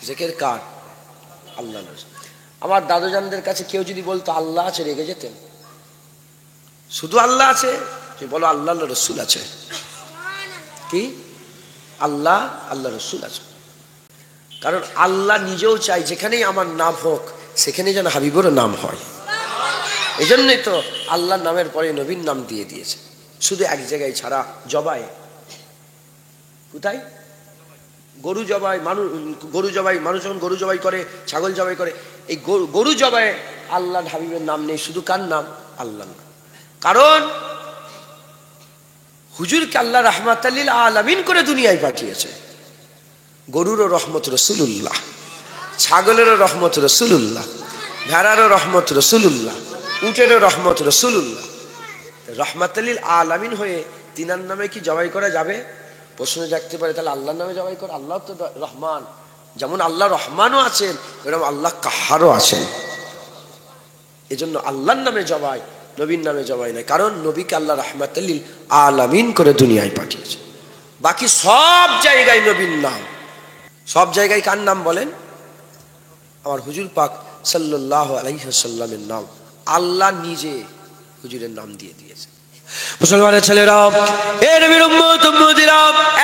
জিকির কার? আল্লাহ। আমার দাদুজানদের কাছে কেউ যদি বলতো আল্লাহ আছে, রেগে যেতেন। শুধু আল্লাহ আছে? তুমি বলো আল্লাহ আল্লাহ রসুল আছে। কি? আল্লাহ আল্লাহ রসুল আছে। কারণ আল্লাহ নিজেও চাই যেখানেই আমার নাম হোক সেখানে যেন হাবিবেরও নাম হয়। এই জন্যই তো আল্লাহর নামের পরে নবীর নাম দিয়ে দিয়েছে। শুধু এক জায়গায় ছাড়া, জবাই। কোথায়? গরু জবাই, মানুষ যখন গরু জবাই করে, ছাগল জবাই করে, এই গরু জবাই আল্লাহ হাবিবের নাম নেই, শুধু কার নাম? আল্লাহ নাম। কারণ হুজুরকে আল্লাহ রাহমাতাল লিল আলামিন করে দুনিয়ায় পাঠিয়েছে। গরুরও রহমত রাসূলুল্লাহ, ছাগলেরও রহমত রাসূলুল্লাহ, ভেড়ারও রহমত রাসূলুল্লাহ, উটেরও রহমত রাসূলুল্লাহ। রাহমাতাল লিল আলামিন হয়ে তিনার নামে কি জবাই করা যাবে? প্রশ্ন জাগতে পারে, তাহলে আল্লাহর নামে জবাই কর। আল্লাহ তো রহমান, যেমন আল্লাহ রহমানও আছেন এরকম আল্লাহ কাহারও আছেন। এজন্য আল্লাহর নামে জবাই, নবীর নামে জবাই নাই। কারণ নবীকে আল্লাহ রাহমাতাল লিল আলামিন করে দুনিয়ায় পাঠিয়েছে। বাকি সব জায়গায় নবীর নাম। সব জায়গায় কার নাম বলেন? আমার হুজুর পাক সাল্লাল্লাহু আলাইহি ওয়াসাল্লামের নাম আল্লাহ নিজে হুজুরের নাম দিয়ে দিয়েছে। মুসলমানের ছেলেরা, এ নবীর উম্মত উম্মতিরা,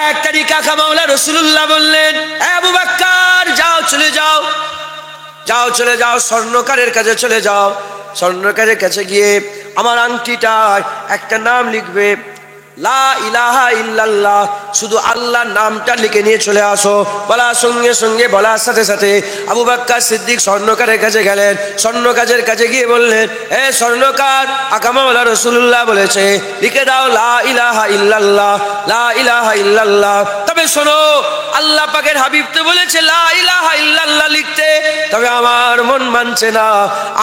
এক তারিখ আকা মাওলা রাসূলুল্লাহ বললেন, আবু বকর যাও, চলে যাও, যাও চলে যাও, স্বর্ণকারের কাছে চলে যাও। স্বর্ণকারের কাছে গিয়ে আমার আংটিটায় একটা নাম লিখবে, লা ইলাহা ইল্লাল্লাহ, শুধু আল্লাহর নামটা লিখে নিয়ে চলে আসো। বলার সঙ্গে সঙ্গে, বলার সাথে সাথে আবু বকর সিদ্দিক স্বর্ণকারের কাছে গেলেন। স্বর্ণকারের কাছে গিয়ে বললেন, এ স্বর্ণকার, আকা মাওলা রাসূলুল্লাহ বলেছে লিখে দাও লা ইলাহা ইল্লাল্লাহ, লা ইলাহা ইল্লাল্লাহ। তবে শোনো, আল্লাহ পাকের হাবিব তো বলেছে লা ইলাহা ইল্লাল্লাহ লিখতে, তবে আমার মন মানছে না,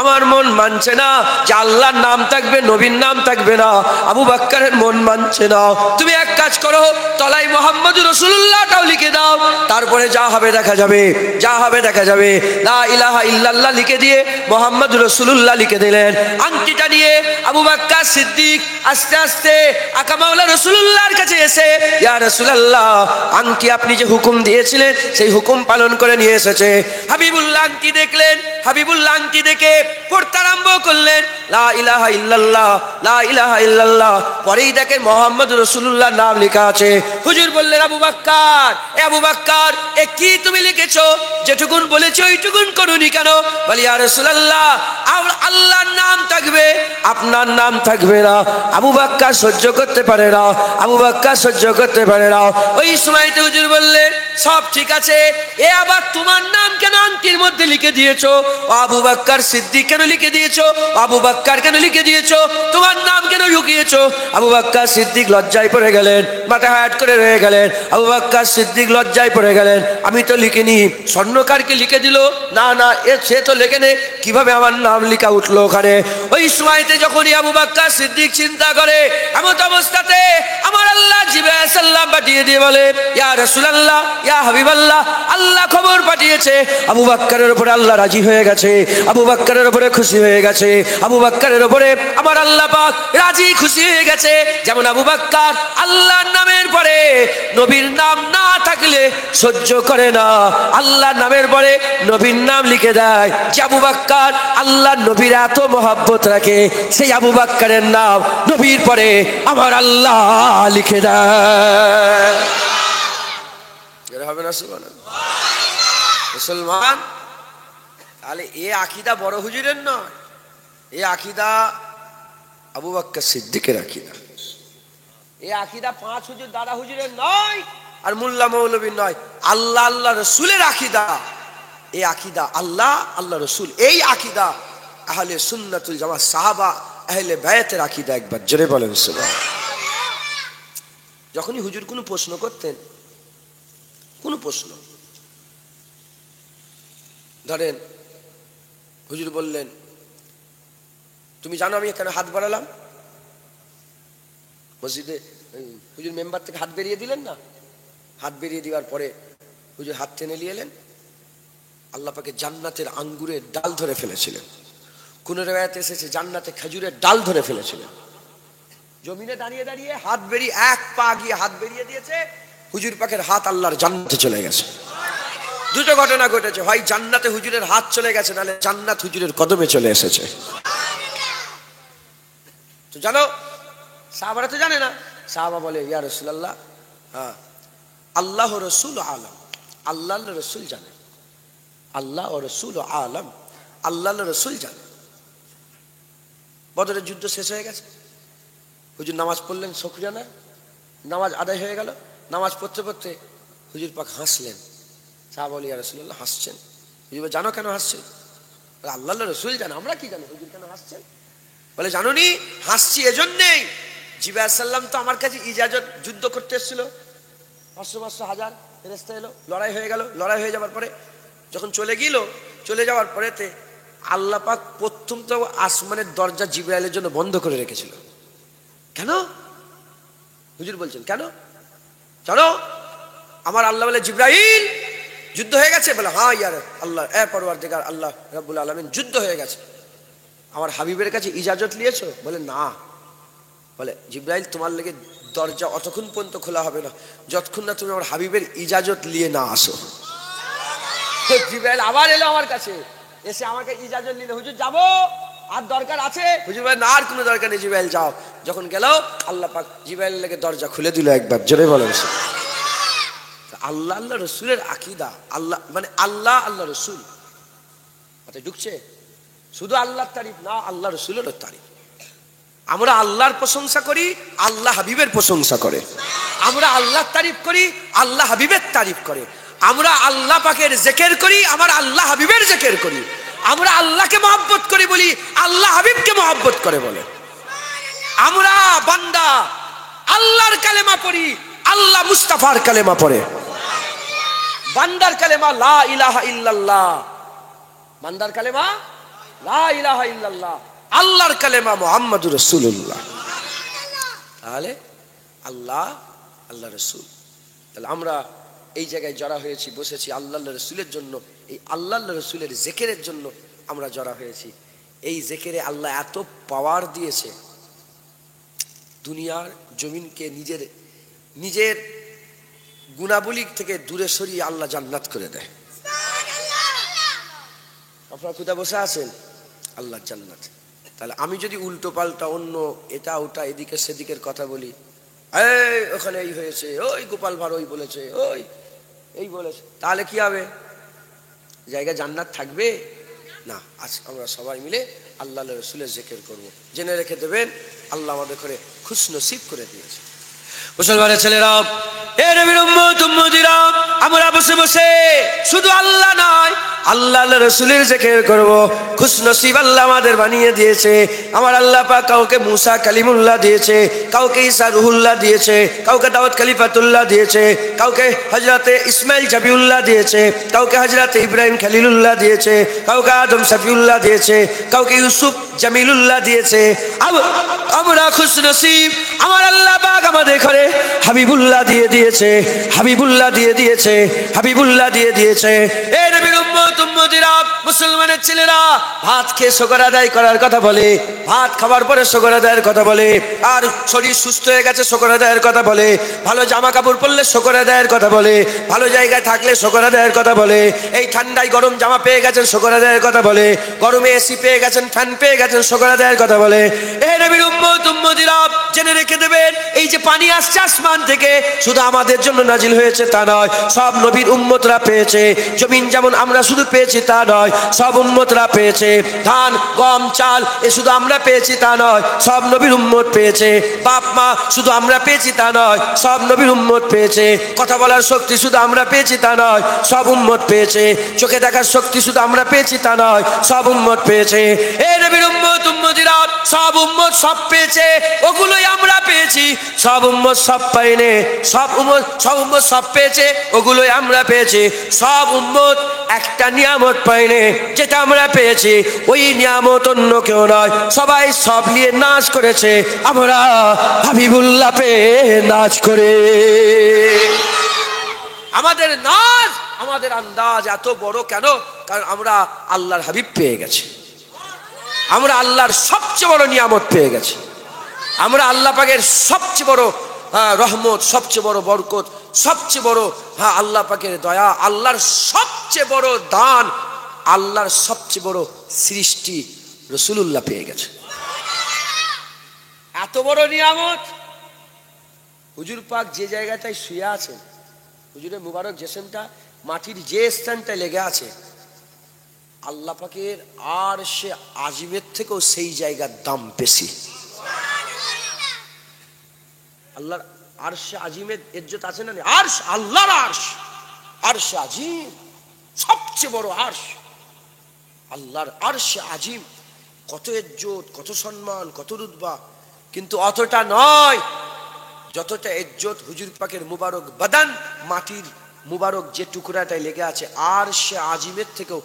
আমার মন মানছে না যে আল্লাহর নাম থাকবে, নবীর নাম থাকবে না। আবু বকরের মন মানছে না। তুমি এক কাজ করো, তলায় মুহাম্মদুর রাসূলুল্লাহটাও লিখে দাও, তারপরে যা হবে দেখা যাবে, যা হবে দেখা যাবে। লা ইলাহা ইল্লাল্লাহ লিখে দিয়ে মুহাম্মদুর রাসূলুল্লাহ লিখে দিলেন। আংটিটা নিয়ে আবু বকর সিদ্দিক আস্তে আস্তে আকা মাওলা রাসূলুল্লাহর কাছে এসে, ইয়া রাসূলুল্লাহ, আংটি আপনি যে হুকুম দিয়েছিলেন সেই হুকুম পালন করে নিয়ে এসেছে। হাবিবুল্লাহ আংটি দেখলেন, হাবিবুল্লাহ আংটি দেখে পড়তে আরম্ভ করলেন, লা ইলাহা ইল্লাল্লাহ, লা ইলাহা ইল্লাল্লাহ। পরেই দেখেন মুহাম্মদুর রাসূলুল্লাহ নাম লেখা আছে। হুজুর বললেন, আবু বকর, এ আবু বকর, এ কি তুমি লিখেছো? যেটুকুন বলেছো ওইটুকুন করুনি কেন? বলি, ইয়া রাসূলুল্লাহ, আল্লাহর নাম থাকবে, আপনার নাম থাকবে না। আবু বকর সহ্য করতে পারে না, আবু বকর সহ্য করতে পারে না। ওই সময়তে হুজুর বললেন, সব ঠিক আছে, এ আবার তোমার নাম কেন আংটির মধ্যে লিখে দিয়েছো? আবু বকর সিদ্দিক কেন লিখে দিয়েছো? আবু বকর কেন লিখে দিয়েছো? তোমার নাম কেন লুকিয়েছো? আবু বকর সিদ্দিক লজ্জায় পড়ে গেলেন, মাথা হাত করে রয়ে গেলেন। আবু বকর সিদ্দিক লজ্জায় পড়ে গেলেন, আমি তো লিখিনি, স্বর্ণকারকে লিখে দিল, না না, সে তো লেখে নে, কিভাবে আমার নাম লেখা উঠলো ওখানে? ওই সময়তে যখনই আবু বকর সিদ্দিক চিন্তা করে, এমন অবস্থাতে আমার আল্লাহ জিবরাইল সাল্লাম পাঠিয়ে দিয়ে বলে, ইয়া রাসূলুল্লাহ, ইয়া হাবিবাল্লাহ, আল্লাহ খবর পাঠিয়েছে আবু বকরের উপরে আল্লাহ রাজি হয়ে গেছে, আবু বকরের উপরে খুশি হয়ে গেছে, আবু বকরের উপরে আমার আল্লাহ পাক রাজি খুশি হয়ে গেছে। যেমন আবু বকর আল্লাহর নামের পরে নবীর নাম না থাকলে সহ্য করে না, আল্লাহর নামের পরে নবীর নাম লিখে দেয়। যে আবু বকর আল্লাহর নবীর এত মহব্বত রাখে, সেই আবু বকরের নাম নবীর পরে আমার আল্লাহ লিখে দেয়। হবে না সুবহানাল্লাহ? মুসলমান, তাহলে এ আকীদা বড় হুজুরের নয়, এ আকীদা আবু বকর সিদ্দিকের আকীদা। এ আকীদা পাঁচ হুজুর দাদা হুজুরের নয়, আর মোল্লা মৌলবীর নয়, আল্লাহ আল্লাহ রসুলের আকীদা। এই আকীদা আল্লাহ আল্লাহ রসুল, এই আকীদা আহলে সুন্নাতুল জামাত, সাহাবা আহলে বায়াতের আকীদা। একবার জোরে বলেন সুবহানাল্লাহ। যখনই হুজুর কোনো প্রশ্ন করতেন, কোনো প্রশ্ন, ধরেন হুজুর বললেন, তুমি জানো আমি এখানে হাত বাড়ালাম, মসজিদে হুজুর মেম্বার থেকে হাত বেরিয়ে দিলেন না, হাত বেরিয়ে দেওয়ার পরে হুজুর হাত টেনে নিয়ে এলেন, আল্লাহ পাকে জান্নাতের আঙ্গুরের ডাল ধরে ফেলেছিলেন। কোন রিওয়ায়াতে এসেছে জান্নাতে খেজুরের ডাল ধরে ফেলেছিলেন। জমিনে দাঁড়িয়ে দাঁড়িয়ে হাত বেরিয়ে, এক পা গিয়ে হাত বেরিয়ে দিয়েছে, হুজুর পাকের হাত আল্লাহর জান্নাতে চলে গেছে। দুটো ঘটনা ঘটেছে, হয় জান্নাতে হুজুরের হাত চলে গেছে, নাহলে জান্নাত হুজুরের কদমে চলে এসেছে। তো জানো, সাহাবারা তো জানে না। সাহাবা বলে, ইয়া রাসূলুল্লাহ, হ্যাঁ আল্লাহ রসুল আলম, আল্লাহ রসুল জানে, আল্লাহ ও রসুল আলম, আল্লাহ রসুল জানে। বদরের যুদ্ধ শেষ হয়ে গেছে, হুজুর নামাজ পড়লেন, শুকরিয়া না, নামাজ আদায় হয়ে গেল। নামাজ পড়তে পড়তে হুজুর পাক হাসলেন। সাহাবা বলে, ইয়া রাসূলুল্লাহ হাসছেন? হুজুর বলে, জানো কেন হাসছেন? আল্লাহ রসুল জানে, আমরা কি জানি হুজুর কেন হাসছেন? বলে, জানো নি হাসছি এজন্যেই, জিবরাইল সাল্লাম তো আমার কাছে ইজাজত যুদ্ধ করতে এসেছিল, 500 ফেরেশতা এলো, লড়াই হয়ে গেল। লড়াই হয়ে যাওয়ার পরে যখন চলে যাওয়ার পরেতে আল্লাহ পাক প্রথম তো আসমানের দরজা জিবরাইলের জন্য বন্ধ করে রেখেছিল। কেন? হুজুর বলছেন কেন জানো? আমার আল্লাহ বলে, জিবরাইল যুদ্ধ হয়ে গেছে? বলে, হ্যাঁ ইয়ার আল্লাহ, পরওয়ারদিগার আল্লাহ রাব্বুল আলামিন, যুদ্ধ হয়ে গেছে। আমার হাবিবের কাছে ইজাজত নিয়েছো? বলে, না। বলে, জিবরাইল তোমার লেগে দরজা অতক্ষণ পর্যন্ত খোলা হবে না যতক্ষণ না তুমি আমার হাবিবের ইজাজত নিয়ে না আসো। জিবরাইল আবার এলো আমার কাছে, এসে আমাকে ইজাজত নিলে, হুজুর যাবো, আর দরকার আছে? হুজুর বলে, না আর কোনো দরকার নেই, জিবরাইল যাও। যখন গেল, আল্লাহ পাক জিবরাইল লেগে দরজা খুলে দিল একবার, জোরে বলেন। আল্লাহ আল্লাহ রসুলের আকীদা, আল্লাহ মানে আল্লাহ আল্লাহ রসুল মাথায় ঢুকছে? শুধু আল্লাহর তারিফ না, আল্লাহ রসুলেরও তারিফ। আমরা আল্লাহর প্রশংসা করি, আল্লাহ হাবিবের প্রশংসা করে। আমরা আল্লাহর তারিফ করি, আল্লাহ হাবিবের তারিফ করে। আমরা আল্লাহ পাকের জিকির করি, আমার আল্লাহ হাবিবের জিকির করি। আমরা আল্লাহকে মহব্বত করি বলি, আল্লাহ হাবিবকে মহব্বত করে বলে। আমরা বান্দা আল্লাহর কালেমা পড়ি, আল্লাহ মুস্তাফার কালেমা পড়ে। বান্দার কালেমা লা ইলাহা ইল্লাল্লাহ, বান্দার কালেমা লা ইলাহা ইল্লাল্লাহ, আল্লাহর কালেমা মুহাম্মাদুর রাসূলুল্লাহ। তাহলে আল্লাহ আল্লাহ রসুল, তাহলে আমরা এই জায়গায় জড়া হয়েছি, বসেছি আল্লাহ রসুলের জন্য। এই আল্লাহ রসুলের জিকিরের জন্য আমরা জড়া হয়েছি। এই জিকিরে আল্লাহ এত পাওয়ার দিয়েছে, দুনিয়ার জমিনকে নিজের গুণাবলী থেকে দূরে সরিয়ে আল্লাহ জান্নাত করে দেয়। আপনারা কোথায় বসে আছেন? আল্লাহ জান্নাত। তাহলে আমি যদি উল্টো পাল্টা অন্য এটা ওটা এদিকে সেদিকের কথা বলি, এই ওখানে এই হয়েছে, ওই গোপাল ভাঁড় ওই বলেছে, ওই এই বলেছে, তাহলে কি হবে? জায়গায় জান্নাত থাকবে না। আজ আমরা সবাই মিলে আল্লাহ রসুলের জিকির করবো। জেনে রেখে দেবেন, আল্লাহ আমাদের করে খুশনসিব করে দিয়েছে। মুসলমানের ছেলেরা, এ নবীর উম্মত উম্মতিরা, আমরা বসে বসে শুধু আল্লাহ নয়, আল্লাহ রসুলের জিকির করব। খুশনসিব আল্লাহ আমাদের বানিয়ে দিয়েছে। আমার আল্লাহ পাক কাউকে মুসা কালিমুল্লাহ দিয়েছে, কাউকে ঈসা রুহুল্লাহ দিয়েছে, কাউকে দাউদ খলিফাতুল্লাহ দিয়েছে, কাউকে হযরতে ইসমাইল জাবিউল্লাহ দিয়েছে, কাউকে হযরতে ইব্রাহিম খলিলুল্লাহ দিয়েছে, কাউকে আদম শফিউল্লাহ দিয়েছে, কাউকে ইউসুফ জামিলুল্লাহ দিয়েছে। আমরা খুশনসিব, আমার আল্লাহ পাক আমাদের ঘরে হাবিবুল্লাহ দিয়ে দিয়েছে, হাবিবুল্লাহ দিয়ে দিয়েছে, হাবিবুল্লাহ দিয়ে দিয়েছে। এ নবীর উম্মত উম্মতিরা, মুসলমানের ছেলেরা, ভাত খেয়ে শুকর আদায় করার কথা বলে, ভাত খাওয়ার পরে শুকর আদায়ের কথা বলে, আর শরীর সুস্থ হয়ে গেছে শুকর আদায়ের কথা বলে, ভালো জামা কাপড় পরলে শুকর আদায়ের কথা বলে, ভালো জায়গায় থাকলে শুকর আদায়ের কথা বলে, এই ঠান্ডায় গরম জামা পেয়ে গেছেন শুকর আদায়ের কথা বলে, গরমে এসি পেয়ে গেছেন, ফ্যান পেয়ে গেছেন, শুকর আদায়ের কথা বলে। এ নবীর উম্মত উম্মতিরা, জেনে রেখে দেবেন, এই যে পানি আসছে আসমান থেকে, শুধু আমাদের জন্য নাজিল হয়েছে তা নয়, সব নবীর উম্মতরা পেয়েছে। জমিন যেমন আমরা শুধু পেয়েছি তা নয়, সব উম্মতরা পেয়েছে। ধান গম চাল এ শুধু আমরা পেয়েছি তা নয়, সব নবীর উম্মত পেয়েছে। বাপ মা শুধু আমরা পেয়েছি তা নয়, সব নবীর উম্মত পেয়েছে। কথা বলার শক্তি শুধু আমরা পেয়েছি তা নয়, সব উম্মত পেয়েছে। চোখে দেখার শক্তি শুধু আমরা পেয়েছি তা নয়, সব উম্মত পেয়েছে। এ নবীর উম্মত উম্মতিরা, সব উম্মত সব পেয়েছে, ওগুলোই আমরা পেয়েছি। সব উম্মত সব পায়নি, সব উম্মত সব পেয়েছে, ওগুলোই আমরা পেয়েছি। সব উম্মত একটা নিয়ামত পায়নি, যেটা আমরা পেয়েছি, ওই নিয়ামত অন্য কেউ নয়। সবাই সব নিয়ে নাচ করেছে, আমরা হাবিবুল্লাহ পেয়ে নাচ করে। আমাদের নাচ, আমাদের আন্দাজ এত বড় কেন? কারণ আমরা আল্লাহর হাবিব পেয়ে গেছি, আমরা আল্লাহর সবচেয়ে বড় নিয়ামত পেয়ে গেছি, আমরা আল্লাহ পাকের সবচেয়ে বড় রহমত, সবচেয়ে বড় বরকত, সবচেয়ে বড় আল্লাহ পাকের দয়া, আল্লাহর সবচেয়ে বড় দান, আল্লাহর সবচেয়ে বড় সৃষ্টি রাসূলুল্লাহ পেয়ে গেছে। এত বড় নিয়ামত। হুজুর পাক যে জায়গাটায় শুয়ে আছেন, হুজুরের মুবারক জিসমটা মাটির যে স্থানটায় লেগে আছে, আল্লাহ পাকের আরশে আজিমের থেকেও সেই জায়গার দাম বেশি। আল্লাহর আরশে আজিমের ইজ্জত আছে না? আরশ, আল্লাহর আরশ, আরশে আজিম সবচেয়ে বড় আরশ, আল্লাহর আরশে আজিম। কত ইজ্জত, কত সম্মান, কত রুতবা, কিন্তু অতটা নয় যতটা ইজ্জত হুজুর পাকের মুবারক বাদান, মাটির মুবারক যে টুকরাটায় লেগে আছে, আরশে আজিমের থেকেও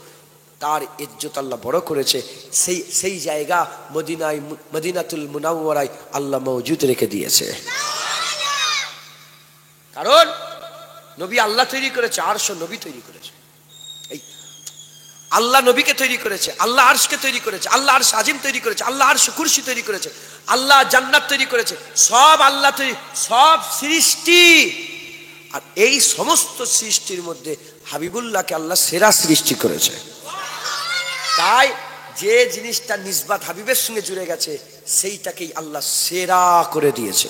তার ইজ্জত আল্লাহ বড় করেছে। সেই জায়গা মদিনায়, মদিনাতুল মুনাওয়ারায় আল্লাহ মওজুদ রেখে দিয়েছে। কারণ নবী আল্লাহ তৈরি করেছে, আরশ নবী তৈরি করেছে। এই আল্লাহ নবীকে তৈরি করেছে, আল্লাহ আরশকে তৈরি করেছে, আল্লাহ আরশ আজিম তৈরি করেছে, আল্লাহ আরশ কুরসি তৈরি করেছে, আল্লাহ জান্নাত তৈরি করেছে, সব আল্লাহ তৈরি, সব সৃষ্টি। আর এই সমস্ত সৃষ্টির মধ্যে হাবিবুল্লাহকে আল্লাহ সেরা সৃষ্টি করেছে। তাই যে জিনিসটা নিসবাত হাবিবের সঙ্গে জুড়ে গেছে, সেইটাকেই আল্লাহ সেরা করে দিয়েছে।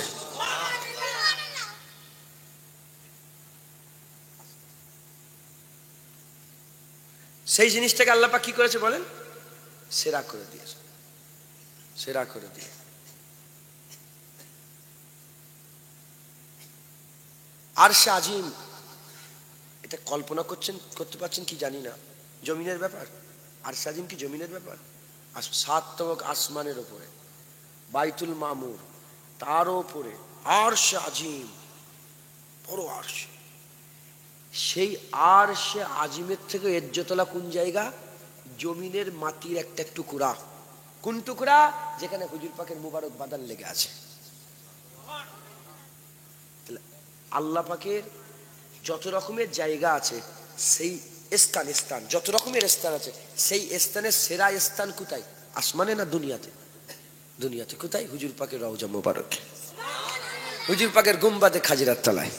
সেই জিনিসটাকে আল্লাহ পাক কি করেছে বলেন? সেরা করে দিয়েছে, সেরা করে দিয়ে। আরশে আজিম, এটা কল্পনা করতে পারছেন কি জানি না, জমিনের ব্যাপার। আরশে আজিম কি জমিনের ব্যাপার? 7 তবক আসমানের উপরে, বাইতুল মামুর, তার উপরে আরশে আজিম, বড় আরশ। সেই আরশে আজিমের থেকে ইজ্জতলা কোন জায়গা? জমিনের মাটির একটা টুকরা। কোন টুকরা? যেখানে হুজুর পাকের মুবারক বাদান লেগে আছে। আল্লাহ পাকের যত রকমের জায়গা আছে, সেই স্থান যত রকমের স্থান আছে, সেই স্থানের সেরা স্থান কোথায়? আসমানে না দুনিয়াতে? দুনিয়াতে। কোথায়? হুজুর পাকের রওজা মুবারক, হুজুর পাকের গুম্বাদে খাজিরার তলায়,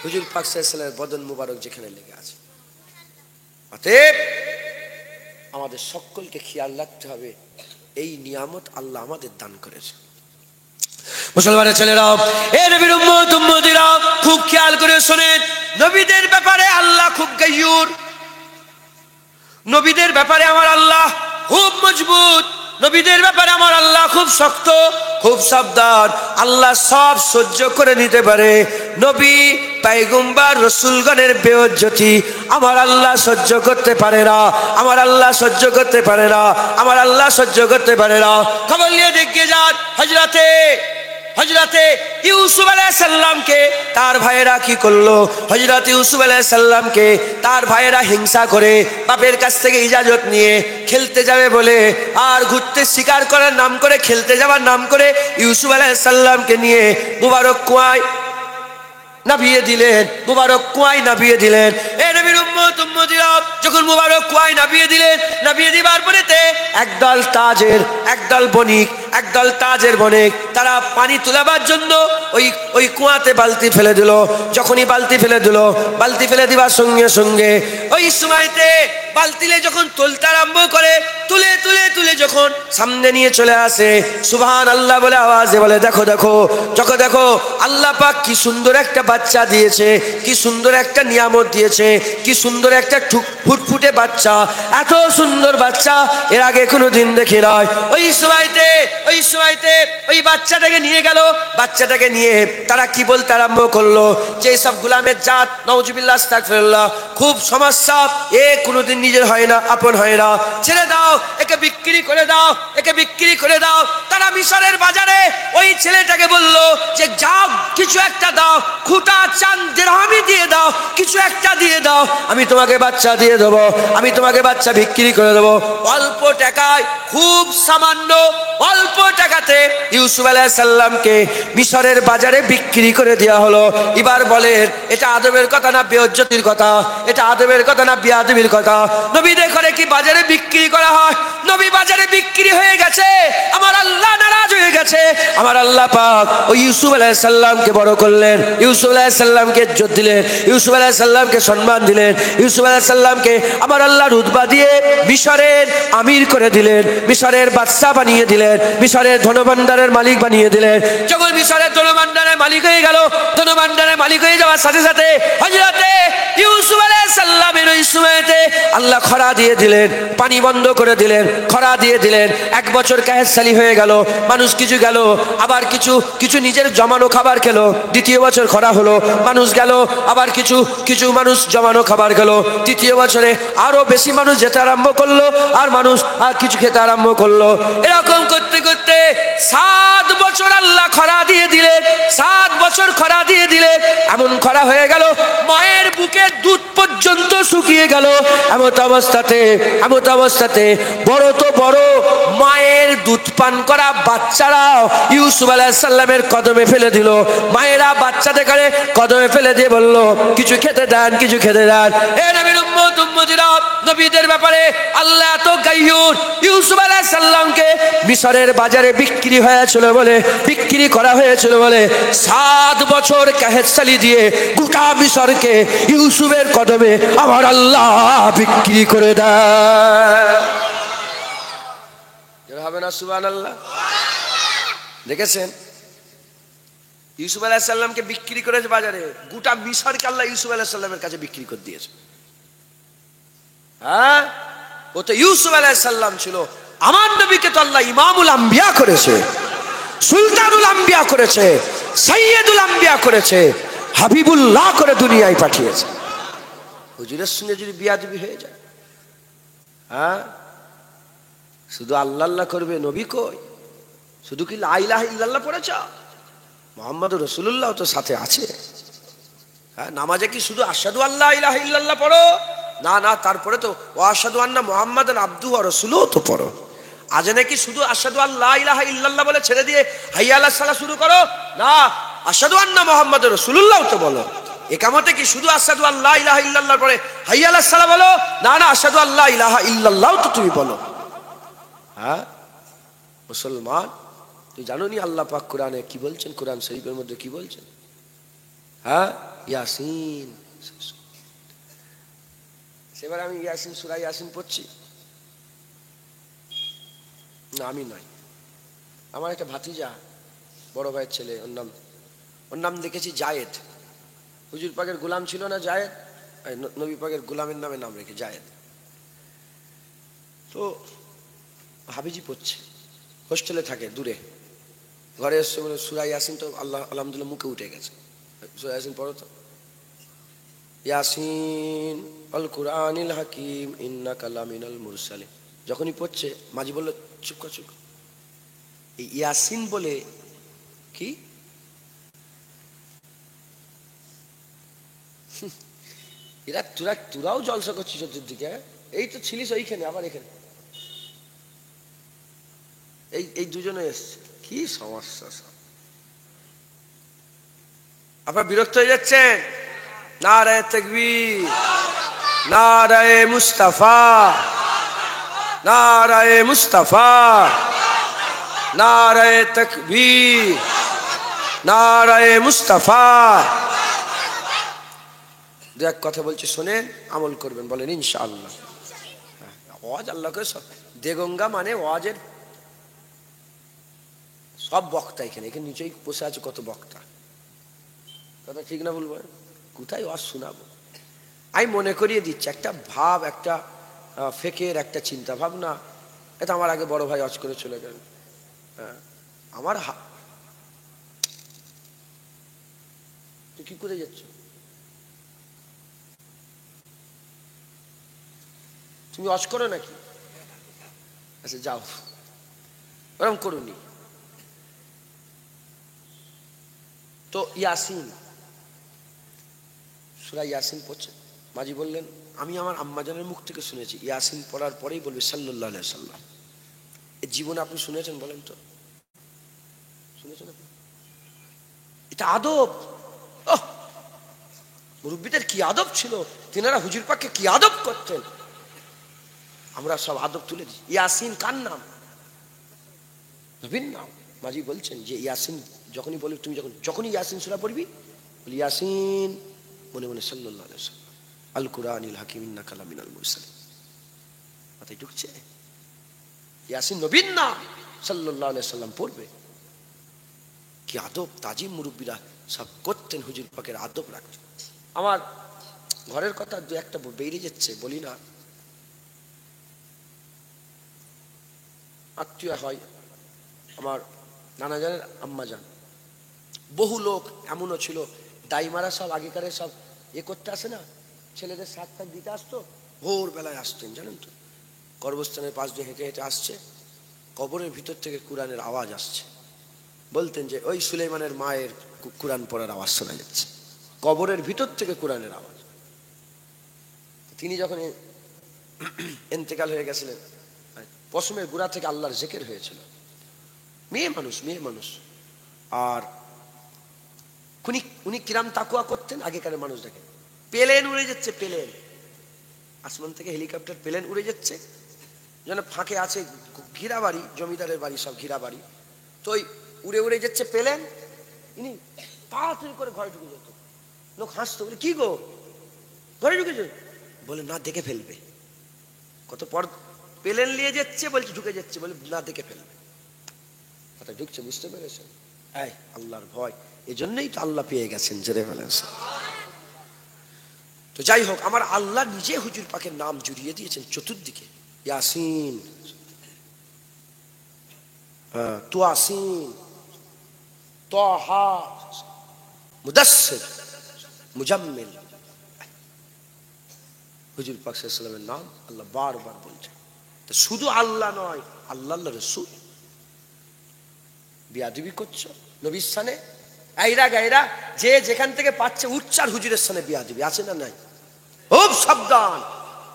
হুজুর পাক সাল্লাল্লাহু আলাইহি ওয়াসাল্লামের বদন মুবারক যেখানে লেগে আছে। অতএব আমাদের সকলকে খেয়াল রাখতে হবে, এই নিয়ামত আল্লাহ আমাদের দান করেছে। মুসলমানের ছেলেরা, এ নবীর উম্মত উম্মতিরা, খুব খেয়াল করে শোনেন, নবীদের ব্যাপারে আল্লাহ খুব গায়্যুর, নবীদের ব্যাপারে আমার আল্লাহ খুব মজবুত, নবীদের ব্যাপারে আমার আল্লাহ খুব শক্ত, খুব সাবধান। আল্লাহ সব সহ্য করে নিতে পারে। নবী পয়গম্বর রাসূলগণের বেইজ্জতি আমার আল্লাহ সহ্য করতে পারে না, আমার আল্লাহ সহ্য করতে পারে না, আমার আল্লাহ সহ্য করতে পারে না। খবর নিয়ে দেখে যান হযরতে ইউসুফ আলাইহিস সালামকে তার ভাইয়েরা কি করলো? হযরত ইউসুফ আলাইহিস সালামকে তার ভাইয়েরা হিংসা করে বাপের কাছ থেকে ইজাজত নিয়ে খেলতে যাবে বলে, আর ঘুরতে শিকার করার নাম করে, খেলতে যাওয়ার নাম করে ইউসুফ আলাইহিস সালামকে নিয়ে মুবারক কুয়ায় নাবিয়ে দিলেন, মুবারক কুয়ায় নাবিয়ে দিলেন। এ নবীর উম্মত উম্মতিরা, যখন মুবারক কুয়ায় নাবিয়ে দিলেন, নাবিয়ে দিবার পরেতে একদল তাজের বণিক তারা পানি তোলাবার জন্য ওই কুয়াতে বালতি ফেলে দিল। যখনই বালতি ফেলে দিবার সঙ্গে সঙ্গে ওই সময়তে বালতিলে যখন তুলতে আরম্ভ করে, তুলে যখন সামনে নিয়ে চলে আসে, সুবহানাল্লাহ বলে আওয়াজে বলে, দেখো আল্লাহ পাক কি সুন্দর একটা বাচ্চা দিয়েছে, কি সুন্দর একটা নিয়ামত দিয়েছে, কি সুন্দর একটা ফুটফুটে বাচ্চা, এত সুন্দর বাচ্চা এর আগে কোনোদিন দেখি নাই। ওই সময়তে ওই বাচ্চাটাকে নিয়ে গেল, বাচ্চাটাকে নিয়ে তারা কি বলতে আরম্ভ করলো, যে সব গোলামের জাত, নাউজুবিল্লাহ আস্তাগফিরুল্লাহ, খুব সমস্যা, এ কোনোদিন নিজের হয় না, আপন হয় না, ছেড়ে দাও, একে বিক্রি করে দাও। তারা মিশরের বাজারে ওই ছেলেটাকে বলল যে যাও, কিছু একটা দাও, খুঁটা চান দিরহামি দিয়ে দাও, কিছু একটা দিয়ে দাও, আমি তোমাকে বাচ্চা দিয়ে দেবো, আমি তোমাকে বাচ্চা বিক্রি করে দেবো। অল্প টাকায়, খুব সামান্য অল্প টাকাতে ইউসুফ আলাইহিস সালামকে মিশরের বাজারে বিক্রি করে দেওয়া হলো। এবার বলেন, এটা আদবের কথা না বেইজ্জতির কথা? এটা আদবের কথা না বেয়াদবির কথা? নবীদের ঘরে কি বাজারে বিক্রি করা হয়? নবী বাজারে বিক্রি হয়ে গেছে, আমার আল্লাহ নারাজ হয়ে গেছে। আমার আল্লাহ পাক ওই ইউসুফ আলাইহিস সালামকে বড় করলেন, ইউসুফ আলাইহিস সালামকে ইজ্জত দিলেন, ইউসুফ আলাইহিস সালামকে সম্মান দিলেন, ইউসুফ আলাইহিস সালামকে আমার আল্লাহ রুতবা দিয়ে মিশরের আমির করে দিলেন, মিশরের বাদশা বানিয়ে দিলেন, মিশরের ধনভাণ্ডারের মালিক বানিয়ে দিলেন। যখন মিশরের ধনভাণ্ডারের মালিক হয়ে গেল, ধনভাণ্ডারের মালিক হয়ে যাওয়ার সাথে সাথে হযরতে ইউসুফ আলাইহিস সালামের ওই সময়তে আল্লাহ খরা দিয়ে দিলেন, পানি বন্ধ করে দিলেন, খরা দিয়ে দিলেন। 1 বছর কাহেসালি হয়ে গেল, মানুষ কিছু গেল, আবার কিছু কিছু নিজের জমানো খাবার খেলো। দ্বিতীয় বছর খরা হলো, মানুষ গেল, আবার কিছু কিছু মানুষ জমানো খাবার গেল। তৃতীয় বছরে আরো বেশি মানুষ যেতে আরম্ভ করলো, আর মানুষ আর কিছু খেতে আরম্ভ করলো। এরকম করতে করতে 7 বছর আল্লাহ খরা দিয়ে দিলেন, 7 বছর খরা দিয়ে দিলেন। এমন খরা হয়ে গেল মায়ের বুকে দুধ পর্যন্ত শুকিয়ে গেল। এমত অবস্থাতে বড় তো বড় মায়ের দুধ পান করা বাচ্চারাও ইউসুফ আলাইহিস সালামের কদমে ফেলে দিল। মায়েরা বাচ্চাদের কদমে ফেলে দিয়ে বলল, কিছু খেতে দেন, কিছু খেতে দেন। এ নবীর উম্মত উম্মতিরা, নবীদের ব্যাপারে আল্লাহ তো গায়্যুর। ইউসুফ আলাইহিস সালামকে মিশরের বাজারে বিক্রি করা হয়েছিল বলে 7 বছর কাহেসালি দিয়ে গোটা মিশরকে ইউসুফের কদমে আমার আল্লাহ বিক্রি করে দেয়। হবে না সুবহানাল্লাহ? দেখেছেন ইউসুফ আলাইহিস সালামকে বিক্রি করেছে বাজারে, গোটা মিশরকে আল্লাহ ইউসুফ আলাইহিস সালামের কাছে বিক্রি করে দিয়েছে। হ্যাঁ, ও তো ইউসুফ আলাইহিস সালাম ছিল। আমার নবীকে তো আল্লাহ ইমামুল আম্বিয়া করেছে, সুলতানুল আম্বিয়া করেছে, সাইয়্যিদুল আম্বিয়া করেছে, হাবিবুল্লাহ করে দুনিয়ায় পাঠিয়েছে। হুজুরের সঙ্গে যদি বিয়াদবি হয়ে যায়, হ্যাঁ, শুধু আল্লাহ আল্লাহ করবে, নবী কই? শুধু কি লা ইলাহা ইল্লাল্লাহ পড়েছ? মুহাম্মাদুর রাসূলুল্লাহ তো সাথে আছে। হ্যাঁ, নামাজে কি শুধু আশহাদু আল্লা ইলাহা ইল্লাল্লাহ পড়ো? না না, তারপরে তো ওয়া আশহাদু আন্না মুহাম্মাদান আবদুহু ওয়া রাসূলুহু তো পড়ো। আজ নাকি শুধু আশহাদু আল্লা ইলাহা ইল্লাল্লাহ বলে ছেড়ে দিয়ে হাইয়া আলাস সালাহ শুরু করো? না, আশহাদু আন্না মুহাম্মাদুর রাসূলুল্লাহ তো বলো। একামতে কি শুধু আশহাদু আল্লা ইলাহা ইল্লাল্লাহ পরে হাইয়া আলাস সালাহ বলো? না না, আশহাদু আল্লা ইলাহা ইল্লাল্লাহ তো তুমি বলো। হ্যাঁ মুসলমান, তুই জানো নি আল্লাহ পাক কোরআনে কি বলছেন? কোরআন শরীফের মধ্যে কি বলছেন? হ্যাঁ, ইয়াসিন। সেবার আমি ইয়াসিন, সূরা ইয়াসিন পড়ছি না, আমি নয়, আমার একটা ভাতিজা, বড় ভাইয়ের ছেলে, ওর নাম দেখেছি জায়েদ। হুজুর পাকের গোলাম ছিল না জায়েদ, নবী পাকের গোলামের নামে নাম রেখে জায়েদ। তো হাবিজি পড়ছে, হোস্টেলে থাকে দূরে, ঘরে এসছে বলে সূরা ইয়াসিন তো আল্লাহ আলহামদুলিল্লাহ মুখে উঠে গেছে। সূরা ইয়াসিন পড়ো তো। ইয়াসিন আল কুরআনিল হাকিম ইন্নাকা লামিনাল মুরসালিন। যখনই পড়ছে মাঝি বলল, চুপ কর চুপ কর। এই ইয়াসিন বলে কি? এরা তোরাও জলসা করছিস চতুর্দিকে। এই তো ছিলিস ওইখানে, আবার এখানে এই দুজনে এসছে, কি সমস্যা সব। আপনারা বিরক্ত হয়ে যাচ্ছেন? নারায়ে তাকবীর, নারায়ে মুস্তাফা, নারায়ে মুস্তাফা, নারায়ে তাকবীর, নারায়ে মুস্তাফা। দু এক কথা বলছি, শোনেন, আমল করবেন, বলেন ইনশাআল্লাহ। ওয়াজ আল্লাহকে দেগঙ্গা মানে ওয়াজের সব বক্তা এখানে নিচেই বসে আছে, কত বক্তা। কথা ঠিক না বলবো? কোথায় ওয়াজ শোনাবো? আমি মনে করিয়ে দিচ্ছি, একটা ভাব, একটা ফেকের একটা চিন্তা ভাবনা, এটা আমার আগে বড় ভাই ওয়াজ করে চলে গেল। হ্যাঁ, আমার তুই কি করে যাচ্ছ? তুমি ওয়াজ করো নাকি? আচ্ছা যাও, ওরকম করুনি। তো ইয়াসিন, সূরা ইয়াসিন পড়ছে, মাঝি বললেন, আমি আমার আম্মাজানের মুখ থেকে শুনেছি, ইয়াসিন পড়ার পরেই বলবে সাল্লাল্লাহু আলাইহি সাল্লাম। এই জীবনে আপনি শুনেছেন? বলেন তো, শুনেছেন আপনি? এটা আদব। মুরব্বিদের কি আদব ছিল, তিনারা হুজুর পাককে কি আদব করতেন। আমরা সব আদব তুলে দিই। ইয়াসিন কার নাম? নবীর নাম। মাঝি বলছেন যে ইয়াসিন যখনই বলি, তুমি যখনই ইয়াসিন সূরা পড়বি বলি ইয়াসিন, মনে মনে সাল্লাল্লাহু আলাইহি ওয়াসাল্লাম আল কুরআনিল হাকিম ইন্নাকা লামিনাল মুরসালিন। মাথায় ঢুকছে? ইয়াসিন নবীর নাম, সাল্লাল্লাহু আলাইহি ওয়াসাল্লাম পড়বে। কি আদব তাজিম মুরব্বীরা সব করতেন, হুজুর পাকের আদব রাখতেন। আমার ঘরের কথা দু একটা বেরিয়ে যাচ্ছে, বলি না। আত্মীয় হয় আমার নানা জানের আম্মা জান। বহু লোক এমনও ছিল, দাইমারা সব আগেকারের সব করতে আসে না, ছেলেদের সাত ফাঁক দিতে আসতো, ভোর বেলায় আসতেন জানেন তো। কবরস্থানের পাশ দিয়ে হেঁটে হেঁটে আসছে, কবরের ভিতর থেকে কোরআনের আওয়াজ আসছে। বলতেন যে ওই সুলাইমানের মায়ের কোরআন পড়ার আওয়াজ শোনা যাচ্ছে, কবরের ভিতর থেকে কোরআনের আওয়াজ। তিনি যখন ইন্তেকাল হয়ে গেছিলেন, পশমের গোড়া থেকে আল্লাহর জিকির হয়েছিল। মেয়ে মানুষ। আর উনি কিরাম তাকুয়া করতেন আগেকারের মানুষ দেখেন। প্লেন উড়ে যাচ্ছে, প্লেন আসমান থেকে হেলিকপ্টার প্লেন উড়ে যাচ্ছে, যেন ফাঁকে আছে ঘিরা বাড়ি, জমিদারের বাড়ি, সব ঘিরা বাড়ি। তো ওই উড়ে উড়ে যাচ্ছে প্লেন, ইনি তাড়াতাড়ি করে ঘরে ঢুকে যেত। লোক হাসতো, বলে কি গো ঘরে ঢুকেছে? বলে না দেখে ফেলবে। কত পর প্লেন নিয়ে যাচ্ছে, বলছে ঢুকে যাচ্ছে, বলে না দেখে ফেলবে। কথা ঢুকছে, বুঝতে পেরেছেন? এই আল্লাহর ভয়, এই জন্যই তো আল্লাহ পেয়ে গেছেন, জেরে ফেলেন। তো যাই হোক, আমার আল্লাহ নিজে হুজুর পাকের নাম জুড়িয়ে দিয়েছেন চতুর্দিকে। ইয়াসিন, তুয়াসিন, তাহা, মুদাসসির, মুজাম্মিল। হুজুর পাক সাল্লাল্লাহু আলাইহি ওয়াসাল্লামের নাম আল্লাহ বারবার বলছেন। তো শুধু আল্লাহ নয়, আল্লাহ রাসূল। বিয়াদবি করছো নবীর সানে, আইরা গায়রা যে যেখান থেকে পাচ্ছে উচ্চার হুজুরের সানে বিয়াদবি আছে না নাই? খুব সাবধান।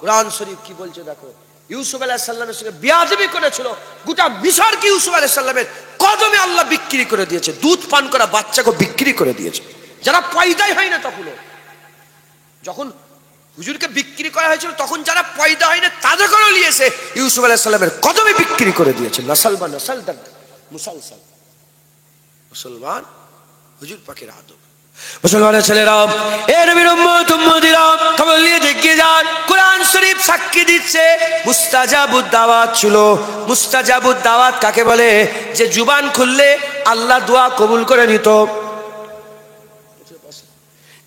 কোরআন শরীফ কি বলছে দেখো। ইউসুফ আলাইহিস সালামের সঙ্গে বিয়াদবি করেছিল, গোটা মিশরকে ইউসুফ আলাইহিস সালামের কদমে আল্লাহ বিক্রি করে দিয়েছে। দুধ পান করা বাচ্চাকে বিক্রি করে দিয়েছে, যারা পয়দাই হয় না। যখন হুজুরকে বিক্রি করা হয়েছিল, তখন যারা পয়দা হয় না তাদেরকেও নিয়েছে ইউসুফ আলাইহিস সালামের কদমে বিক্রি করে দিয়েছে। নাসাল বা নাসাল মুসালসাল। মুসলমান হুজুর পাকের আদব। মুসলমানের ছেলেরা, এ নবীর উম্মত উম্মতিরা, খবর নিয়ে দেখে যান, কোরআন শরীফ সাক্ষী দিচ্ছে মুস্তাজাবুদ দাওয়াত ছিল। মুস্তাজাবুদ দাওয়াত কাকে বলে? যে জুবান খুললে আল্লাহ দোয়া কবুল করে নিত।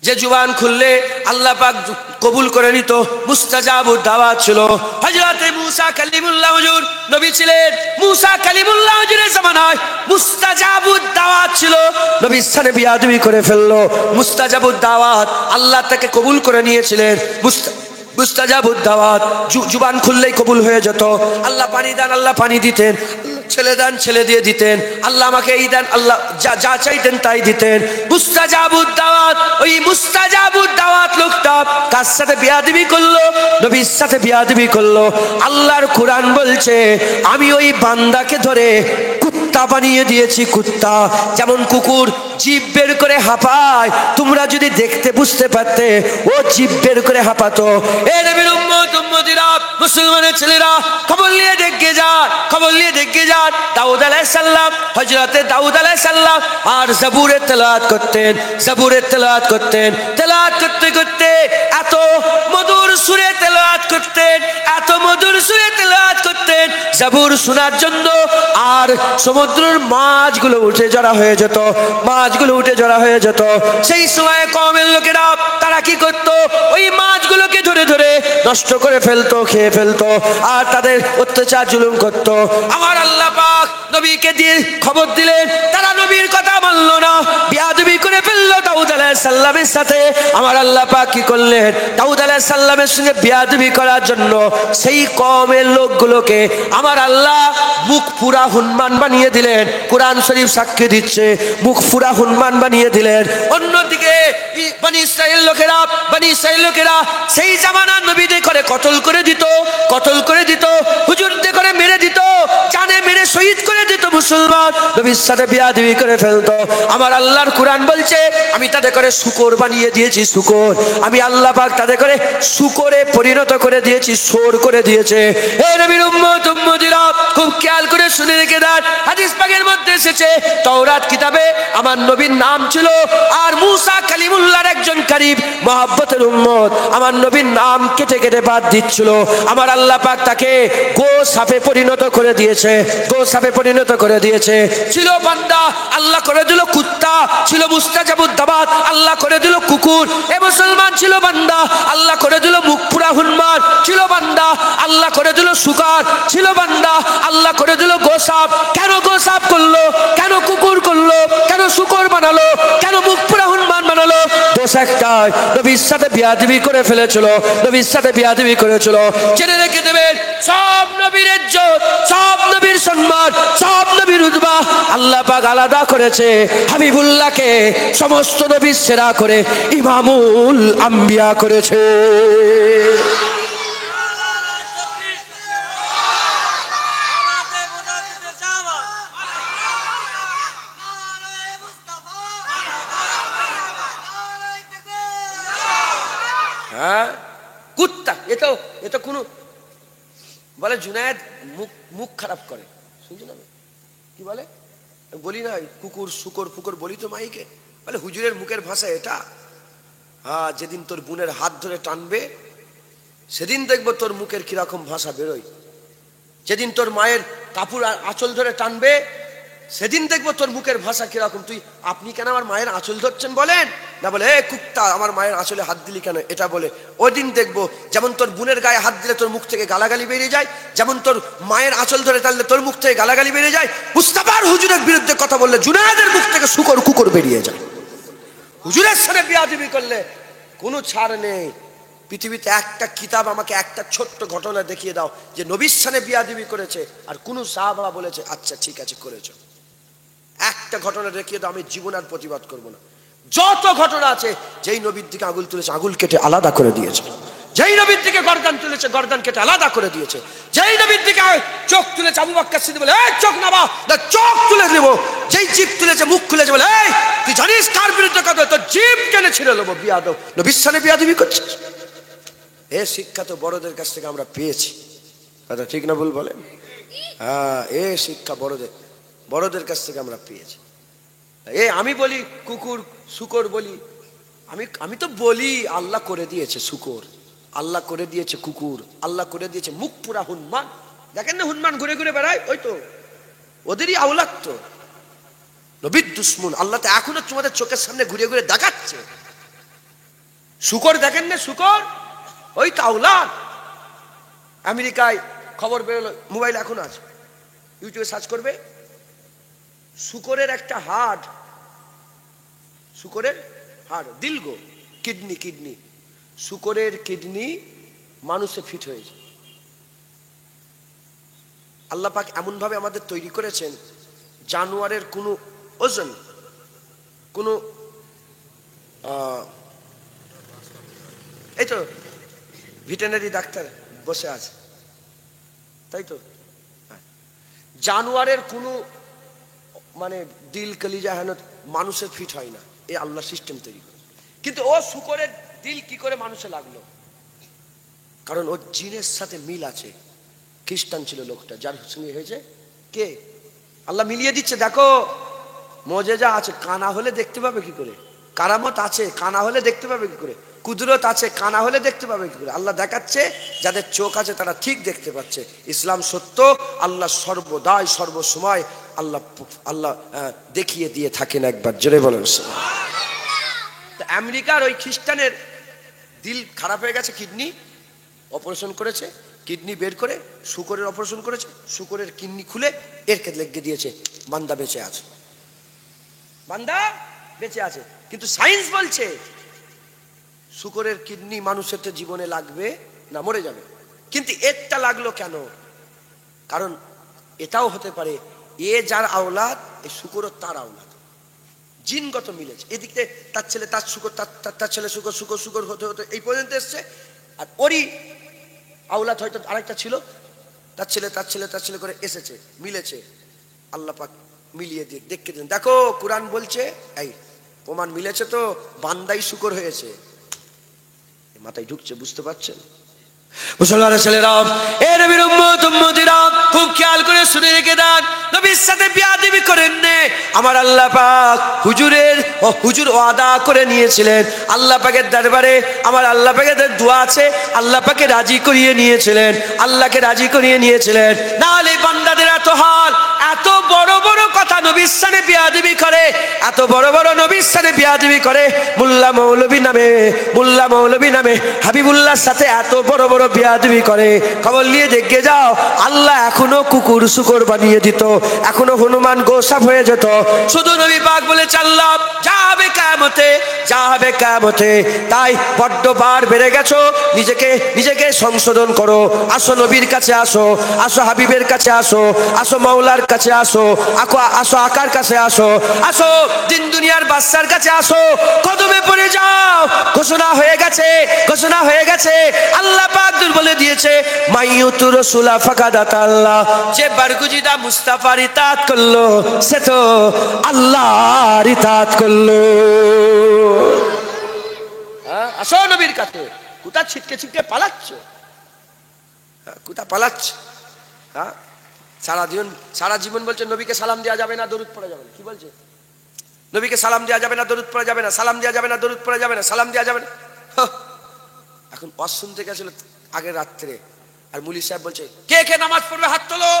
যে জুবান খুললে আল্লাহ পাক কবুল করে নিত, মুস্তাজাবুদ দাওয়াত ছিল। হযরত মুসা কালিমুল্লাহ হুজুর নবী ছিলেন। মুসা কালিমুল্লাহ হুজুরের জামানায় মুস্তাজাবুদ দাওয়াত ছিল। নবী সানে বিয়াদবি করে ফেললো। মুস্তাজাবুদ দাওয়াত আল্লাহ তাকে কবুল করে নিয়েছিলেন। মুস্তাজাবুদ দাওয়াত জুবান খুললেই কবুল হয়ে যেত। আল্লাহ পানি দেন, আল্লাহ পানি দিতেন। ছেলে দেন, ছেলে দিয়ে দিতেন। আল্লাহ আমাকে এই দেন, আল্লাহ যা চাইতেন তাই দিতেন। মুস্তাজাবুদ দাওয়াত, ওই মুস্তাজাবুদ দাওয়াত লোকটা কার সাথে বিয়াদবি করলো? নবীর সাথে বিয়াদবি করলো। আল্লাহর কোরআন বলছে, আমি ওই বান্দাকে ধরে কুত্তা বানিয়ে দিয়েছি। কুত্তা যেমন কুকুর জিভ বের করে হাঁপায়, তোমরা যদি দেখতে বুঝতে পারতে, ও জিভ বের করে হাঁপাতো। এ নবীর উম্মত উম্মতিরা, মুসলমানের ছেলেরা, খবর নিয়ে দেখে যান, খবর নিয়ে দেখে যান। দাউদ আলাইহিস সালাম, হযরতে দাউদ আলাইহিস সালাম আর জাবুরের তেলাওয়াত করতেন। জাবুরের তেলাওয়াত করতেন। তেলাওয়াত করতে করতে এত মধুর সুরে তেলাওয়াত করতেন, এত মধুর সুরে তেলাওয়াত করতেন, জাবুর শোনার জন্য। আর সমুদ্রের মাছগুলো উঠে জড়া হয়ে যেত, মাছগুলো উঠে জড়া হয়ে যেত। সেই সময় কওমের লোকেরা তারা কি করত? ওই মাছগুলোকে ধরে ধরে নষ্ট করে ফেলতো, খেয়ে ফেলতো, আর তাদের অত্যাচার জুলুম করত। আমার আল্লাহ পাক নবীকে দিয়ে খবর দিলেন, তারা নবীর কথা মানল না, বিয়াদবি করে ফেললো দাউদ আলাইহিস সালামের সাথে। আমার আল্লাহ পাক কি করলেন? দাউদ আলাইহিস সালামের সঙ্গে বিয়াদবি করার জন্য সেই কওমের লোকগুলোকে আমার আল্লাহ মুখ পুরা হুনমান বানিয়ে দিলেন। কোরআন শরীফ সাক্ষী দিচ্ছে, মুখ পুরা হুনমান বানিয়ে দিলেন। অন্যদিকে বনি ইসরাইল লোকেরা সেই জামানার নবীদের করে কতল করে দিত, হুজুরদের করে মেরে দিত, জানে মেরে শহীদ করে দিত। মুসলমান নবীর সাথে বিয়াদবি করে ফেলতো, আমার আল্লাহর কোরআন বলছে আমি তাদের করে শূকর বানিয়ে দিয়েছি, শূকর। আমি আল্লাহ পাক তাদের করে শূকরে পরিণত করে দিয়েছি, সোর করে দিয়েছে। হে নবীর উম্মত উম্মতিরা, খুব খেয়াল করে শুনে রেখে দেন, হাদিস পাকের মধ্যে এসেছে তাওরাত কিতাবে আমার নবীর নাম ছিল, আর মুসা কালিমুল্লাহর একজন কারীব মহব্বতের উম্মত আমার নবীর নাম কেটে কেটে বাদ দিচ্ছিল। আমার আল্লাহ পাক তাকে গো সাপে পরিণত করে দিয়েছে, গো সাপে পরিণত করে দিয়েছে। ছিল বান্দা, আল্লাহ করে দিল কুত্তা। ছিল মুস্তাজাবুদ দাওয়াত, আল্লাহ করে দিল কুকুর। এ মুসলমান ছিল বান্দা, আল্লাহ করে দিল মুখ পুরা হুনমার। ছিল বান্দা, আল্লাহ করে দিল শুকার। ছিল বান্দা, আল্লাহ করে দিল গোসাপ। কেন গোসাপ করলো, কেন কুকুর করলো, কেন শুকর বানালো, কেন মুখ পুরা হুনমান বানালো? দোষ একটাই, নবীর সাথে বিয়াদবি করে ফেলেছিল, নবীর সাথে বিয়াদবি করেছিল। জেনে রেখে দেবেন, সব নবীর ইজ্জত, সব নবীর সম্মান, সব নবীর রুতবা আল্লাহ পাক আলাদা করেছে। হাবিবুল্লাহকে সমস্ত নবীর সেরা করে ইমামুল আম্বিয়া করেছে। হ্যাঁ, কুত্তা, এ তো কোনো বলে জুনায়েদ মুখ খারাপ করে, শুনছো না কি বলে? বলি না কুকুর শুকর ফুকর বলি তো মাইকে, বলে হুজুরের মুখের ভাষা এটা। হ্যাঁ, যেদিন তোর বোনের হাত ধরে টানবে সেদিন দেখবো তোর মুখের কিরকম ভাষা বেরোয়। যেদিন তোর মায়ের কাপড় আঁচল ধরে টানবে সেদিন দেখবো তোর মুখের ভাষা কিরকম। তুই আপনি কেন আমার মায়ের আঁচল ধরছেন বলেন না, বলে এ কুত্তা আমার মায়ের আঁচলে হাত দিলি কেন, এটা বলে। ওই দিন দেখবো যেমন তোর বোনের গায়ে হাত দিলে তোর মুখ থেকে গালাগালি বেরিয়ে যায়, যেমন তোর মায়ের আঁচল ধরে টানলে তোর মুখ থেকে গালাগালি বেরিয়ে যায়, মুস্তাফার হুজুরের বিরুদ্ধে কথা বললে জুনায়েদের মুখ থেকে শুকর কুকুর বেরিয়ে যায়। হুজুরের সাথে বিয়াদবি করলে কোনো ছাড় নেই। পৃথিবীতে একটা কিতাব আমাকে একটা ছোট্ট ঘটনা দেখিয়ে দাও যে নবীর সাথে বিয়াদবি করেছে আর কোন সাহাবা বলেছে আচ্ছা ঠিক আছে করেছো। একটা ঘটনা দেখিয়ে দাও, আমি জীবন আর প্রতিবাদ করবো না। যত ঘটনা আছে, যেই নবীর দিকে আঙুল তুলেছে আঙুল কেটে আলাদা করে দিয়েছে, যেই নবীর দিকে গর্দান তুলেছে গর্দান কেটে আলাদা করে দিয়েছে, যেই নবীর দিকে চোখ তুলেছে আবু বকর সিদ্দিক বলে এই চোখ নাবা, না চোখ তুলে দেবো, যেই জিভ তুলেছে মুখ খুলেছে বলে এই তুই জানিস কার বিরুদ্ধে কথা, তোর জিভ টেনে ছিঁড়ে নেবো, বিয়াদব, নবীর সাথে বিয়াদবি করছিস। এ শিক্ষা তো বড়দের কাছ থেকে আমরা পেয়েছি, কথা ঠিক না ভুল বলেন? হ্যাঁ, এ শিক্ষা বড়দের কাছ থেকে আমরা পেয়েছি। আমি বলি কুকুর শুকর বলি, আমি তো বলি আল্লাহ করে দিয়েছে শুকর, আল্লাহ করে দিয়েছে কুকুর, আল্লাহ করে দিয়েছে মুখ পুরা হুনমান। দেখেন না হুনমান ঘুরে ঘুরে বেড়ায়, ওই তো ওদেরই আওলাদ, তো নবীর দুশ্মন। আল্লাহ তো এখনো তোমাদের চোখের সামনে ঘুরে ঘুরে দেখাচ্ছে। শুকর দেখেন না, শুকর ওই তো আওলাদ। আমেরিকায় খবর বেরোলো, মোবাইল এখন আছে, ইউটিউবে সার্চ করবে, শুকরের একটা হাড়, শুকরের হাড় দিলগো কিডনি, শুকরের কিডনি মানুষে ফিট হয়েছে। আল্লাহ পাক এমন ভাবে আমাদের তৈরি করেছেন, জানোয়ারের কোনো ওজন, কোনো এই তো ভেটেরিনারি ডাক্তার বসে আছে, তাই তো, জানোয়ারের কোনো মানে দিল কলিজা হেন মানুষের ফিট হয় না, এই আল্লাহ সিস্টেম তৈরি করে। কিন্তু ও শুকরের দিল কি করে মানুষে লাগলো? কারণ ওর জিনের সাথে মিল আছে। খ্রিস্টান ছিল লোকটা, যার সঙ্গে হয়েছে কে? আল্লাহ মিলিয়ে দিচ্ছে। দেখো মজেজা আছে, কানা হলে দেখতে পাবে কি করে? কারামত আছে, কানা হলে দেখতে পাবে কি করে? কুদরত আছে, কানা হলে দেখতে পাবে কি করে? আল্লাহ দেখাচ্ছে, যাদের চোখ আছে তারা ঠিক দেখতে পাচ্ছে। ইসলাম সত্য, আল্লাহ সর্বদাই সর্বসময় আল্লাহ দেখিয়ে দিয়ে থাকেন। একবার জোরে বলেন। আমেরিকার ওই খ্রিস্টানের দিল খারাপ হয়ে গেছে, কিডনি অপারেশন করেছে, কিডনি বের করে শুকরের অপারেশন করেছে, শুকরের কিডনি খুলে এরকে লেগে দিয়েছে, বান্দা বেঁচে আছে, বান্দা বেঁচে আছে। কিন্তু সায়েন্স বলছে শুকরের কিডনি মানুষের তো জীবনে লাগবে না, মরে যাবে। কিন্তু এরটা লাগলো কেন? কারণ এটাও হতে পারে এ যার আওলাদ, এই শুকরও তার আওলাদ, জিনগত মিলেছে। এদিকে তার ছেলে তার শুকর, তার ছেলে শুকর, শুকর শুকর হতে হতে এই পর্যন্ত এসছে। আর ওরই আওলাদ হয়তো আরেকটা ছিল, তার ছেলে করে এসেছে, মিলেছে। আল্লাহ পাক মিলিয়ে দিয়ে দেখে দিন, দেখো কোরআন বলছে, এই প্রমাণ মিলেছে তো, বান্দাই শুকর হয়েছে। মাথায় ঢুকছে, বুঝতে পারছেন? মুসলমানের ছেলেরা, এ নবীর উম্মত উম্মতিরা, খুব খেয়াল করে শুনে রেখে দেন, নবীর সাথে বিয়াদবি করেন নে। আমার আল্লাহ পাক হুজুর ওয়াদা করে নিয়েছিলেন আল্লাহ পাকের দরবারে, আমার আল্লাহ পাকের দোয়া আছে, আল্লাহ পাকে রাজি করিয়ে নিয়েছিলেন, আল্লাহকে রাজি করিয়ে নিয়েছিলেন। নাহলে বান্দাদের এত হাল, এত বড় বড় কথা নবীর সাথে বিয়াদবি করে, এত বড় বড় নবীর সাথে বিয়াদবি করে, মোল্লা মৌলবী নামে হাবিবুল্লাহর সাথে এত বড় বড় বিয়াদবি করে। খবর নিয়ে দেখে যাও, আল্লাহ এখনো কুকুর শুকর বানিয়ে দিত, এখনো হনুমান গোসাপ হয়ে যেত। শুধু নবী পাক বলে চাল্লাম, যা হবে কিয়ামতে। তাই বড্ড বার বেড়ে গেছো, নিজেকে সংশোধন করো। আসো নবীর কাছে, আসো হাবিবের কাছে, আসো মাওলার কাছে, আসো আকার কাছে, আসো দিন দুনিয়ার বাদশার কাছে, আসো কদমে পড়ে যাও। ঘোষণা হয়ে গেছে, আল্লাহ পাক বলে দিয়েছে, মাইয়ুতু রাসূলা ফাকাদ আতাল্লাহ, যে বারগুজিদা মুস্তাফার ইতাআত করলো সে তো আল্লাহর ইতাআত করলো। আসো নবীর কাছে। কোথা ছিটকে পালাচ্ছ? কোথা পালাচ্ছ? সারা জীবন বলছে নবীকে সালাম দেওয়া যাবে না, দরুদ পড়া যাবে না। কি বলছে? নবীকে সালাম দেওয়া যাবে না, দরুদ পড়া যাবে না, সালাম দেওয়া যাবে না, দরুদ পড়া যাবে না, সালাম দেওয়া যাবে না। এখন ওয়াজ শুনতে গেছিল আগের রাত্রে, আর মুলি সাহেব বলছে, কে নামাজ পড়বে হাত তোলো।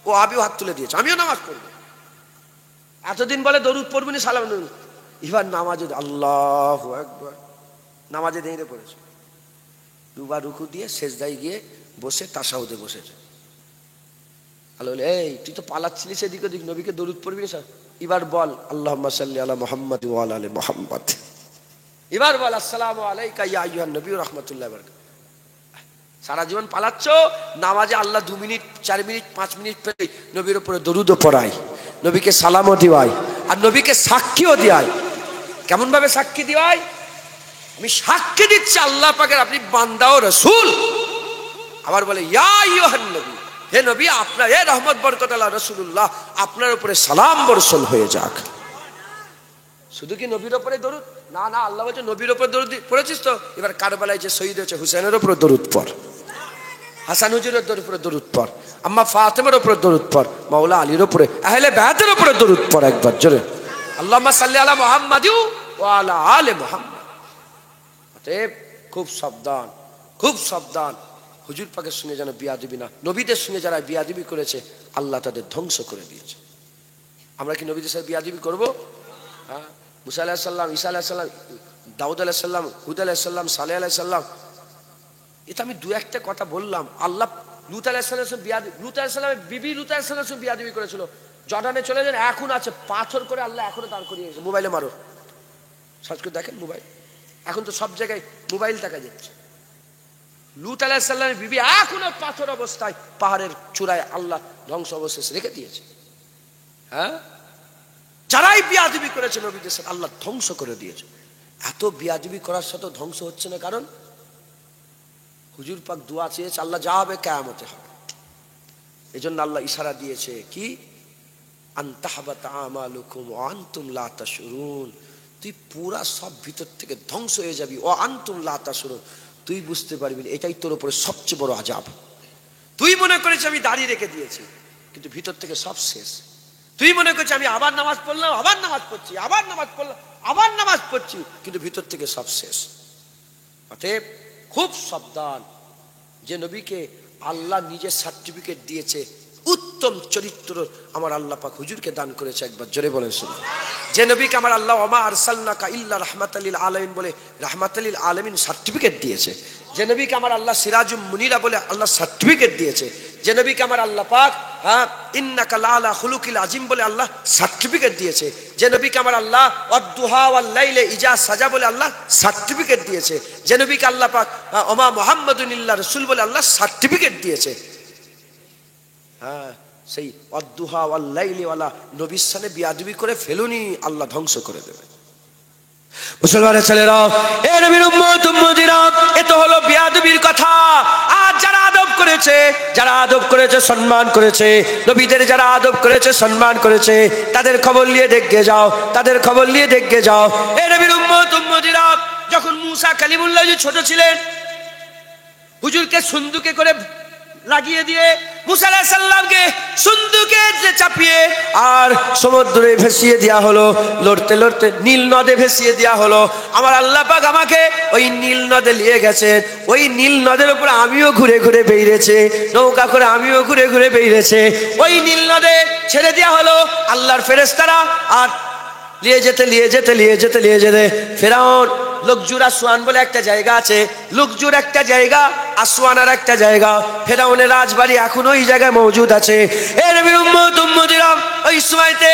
ও আমিও হাত তুলে দিয়েছে, আমিও নামাজ পড়বো। এতদিন বলে দরুদ পড়বি না, সালাম দেবেন, এবার নামাজে আল্লাহু আকবার, নামাজে দাঁড়িয়ে পড়েছে, দুবার রুকু দিয়ে সেজদায় গিয়ে বসে তাশাহুদে বসেছে। আল্লাহ বলে, এই তুই তো পালাচ্ছিলি সেদিক ওদিক, নবীকে দরুদ পড়বি না, এবার বল আল্লাহুম্মা সাল্লি আলা মুহাম্মাদ ওয়া আলা আলি মুহাম্মাদ। এবার বল আসসালামু আলাইকা ইয়া আইয়ুহান নবী ওয়া রাহমাতুল্লাহি ওয়া বারাকাতুহু। সারা জীবন পালাচ্ছ, নামাজে আল্লাহ 2 মিনিট 4 মিনিট 5 মিনিট পেলে নবীর উপরে দরুদও পড়াই, নবীকে সালামও দিওয়াই, আর নবীকে সাক্ষীও দিওয়াই। কেমন ভাবে সাক্ষী দিওয়াই? আমি সাক্ষী দিচ্ছি আল্লাহ পাকের আপনি বান্দা ও রাসূল। আবার বলে, ইয়া আইয়ুহান নবী, হে নবী, আপনার হে রহমত বরকত আল্লাহ রাসূলুল্লাহ, আপনার উপরে সালাম বর্ষণ হয়ে যাক। শুধু কি নবীর উপরে দরুদ? না, আল্লাহ বলছে নবীর উপরে দরুদ পড়েছিস তো, এবার কারবালায় যে শহীদ হয়েছে হুসেনের উপরে দরুদ পড়, হাসান হুজুরের উপরে দরুদ পড়, আম্মা ফাতেমার উপরে দরুদ পড়, মাওলা আলীর উপরে, আহলে বাইতের উপরে দরুদ পড় একবার জোরে, আল্লাহুম্মা সাল্লি আলা মুহাম্মাদি ওয়া আলা আলি মুহাম্মাদ। অতএব খুব সাবধান, হুজুর পাকের সঙ্গে যেন বিয়াদবি না, নবীদের সঙ্গে যারা বিয়াদবি করেছে আল্লাহ তাদের ধ্বংস করে দিয়েছে। আমরা কি নবীদের সাথে বিয়াদবি করবো? হ্যাঁ, মুসা আলাইহিস সালাম, ঈসা আলাইহিস সালাম, দাউদ আলাইহিস সালাম, হুদ আলাইহিস সালাম, সালেহ আলাইহিস সালাম, এটা আমি দু একটা কথা বললাম। আল্লাহ লূত আলাইহিস সালামের বিবি লূত আলাইহিস সালাম বিয়াদবি করেছিল, জর্ডানে চলে যান, এখন আছে পাথর করে আল্লাহ এখনো দাঁড় করিয়েছে। মোবাইলে মারো, সার্চ করে দেখেন মোবাইল, এখন তো সব জায়গায় মোবাইল দেখা যাচ্ছে। লূত আলাইহিস সালামের বিবি এখনো পাথর অবস্থায় পাহাড়ের চূড়ায় আল্লাহ ধ্বংস অবশেষে রেখে দিয়েছে। হ্যাঁ, যারাই বিয়াদবি করেছে নবীদের সাথে আল্লাহ ধ্বংস করে দিয়েছে। এত বিয়াদবি করার সাথে ধ্বংস হচ্ছে না, কারণ হুজুর পাক দোয়া চেয়েছে আল্লাহ যা হবে কিয়ামতে হবে। এজন্য আল্লাহ ইশারা দিয়েছে কি, আনতাহবাতা আমালুকুম ওয়া আনতুম লা তাশউরুন, তুই পুরা সব ভিতর থেকে ধ্বংস হয়ে যাবি, ওয়া আনতুম লা তাশউরুন, তুই বুঝতে পারবি না, এটাই তোর উপরে সবচেয়ে বড় আযাব। তুই মনে করেছিস আমি দাঁড়িয়ে রেখে দিয়েছি, কিন্তু ভিতর থেকে সব শেষ। তুই মনে করছিস আমি আবার নামাজ পড়লাম, আবার নামাজ পড়ছি, আবার নামাজ পড়লাম, আবার নামাজ পড়ছি, কিন্তু ভিতর থেকে সব শেষ। অতএব খুব সাবধান, যে নবীকে আল্লাহ নিজের সার্টিফিকেট দিয়েছে, উত্তম চরিত্র আমার আল্লাহ পাক হুজুরকে দান করেছে, একবার জোরে বলেন শুনুন। যে নবীকে আমার আল্লাহ ওমা আরসালনাকা ইল্লা রাহমাতাল লিল আলামিন বলে রাহমাতাল লিল আলামিন সার্টিফিকেট দিয়েছে, যে নবীকে আমার আল্লাহ সিরাজুম মুনিরা বলে আল্লাহ সার্টিফিকেট দিয়েছে, যে নবীকে আমার আল্লাহ পাক ইন্নাকা লাআলা খুলুকিল আযীম বলে আল্লাহ সার্টিফিকেট দিয়েছে, যে নবীকে আমার আল্লাহ ওয়াদ-দুহা ওয়াল-লাইলি ইজা সাজা বলে আল্লাহ সার্টিফিকেট দিয়েছে, যে নবীকে আল্লাহ পাক ওমা মুহাম্মাদুন ইল্লা রাসূল বলে আল্লাহ সার্টিফিকেট দিয়েছে। হ্যাঁ, সেই ওয়াদ-দুহা ওয়াল-লাইলি ওয়ালা নবীর সাথে বিয়াদবি করে ফেলুনি, আল্লাহ ধ্বংস করে দেবে। মুসলমানের ছেলেরা, এ নবীর উম্মত উম্মতিরা, এ তো হলো বিয়াদবির কথা। আর যারা আদব করে করেছে, যারা আদব করেছে, সম্মান করেছে, নবীদের যারা আদব করেছে, সম্মান করেছে, তাদের খবর নিয়ে দেখে যাও, তাদের খবর নিয়ে দেখে যাও। এ নবীর উম্মত উম্মতিরা, যখন মুসা কালিমুল্লাহ ছোট ছিলেন, হুজুরকে সুন্দুকে করে লাগিয়ে দিয়ে মুসা আলাইহিস সালামকে সুন্দুকে চাপিয়ে আর সমুদ্রে ভেসিয়ে দেওয়া হলো, লড়তে লড়তে নীল নদে ভেসিয়ে দেওয়া হলো। আমার আল্লাহ পাক আমাকে ওই নীল নদে নিয়ে গেছেন, ওই নীল নদের উপর আমিও ঘুরে ঘুরে বেরিয়েছে, নৌকা করে আমিও ঘুরে ঘুরে বেরিয়েছে। ওই নীল নদে ছেড়ে দেওয়া হলো আল্লাহর ফেরেশতারা, আর নিয়ে যেতে ফেরাউন লোকজুর আসওয়ান বলে একটা জায়গা আছে, লোকজুর একটা জায়গা, আসওয়ানার একটা জায়গা, ফেরাউনের রাজবাড়ি এখনো ওই জায়গায় মজুদ আছে। এর নবীর উম্মত উম্মতিরা, ওই সময়তে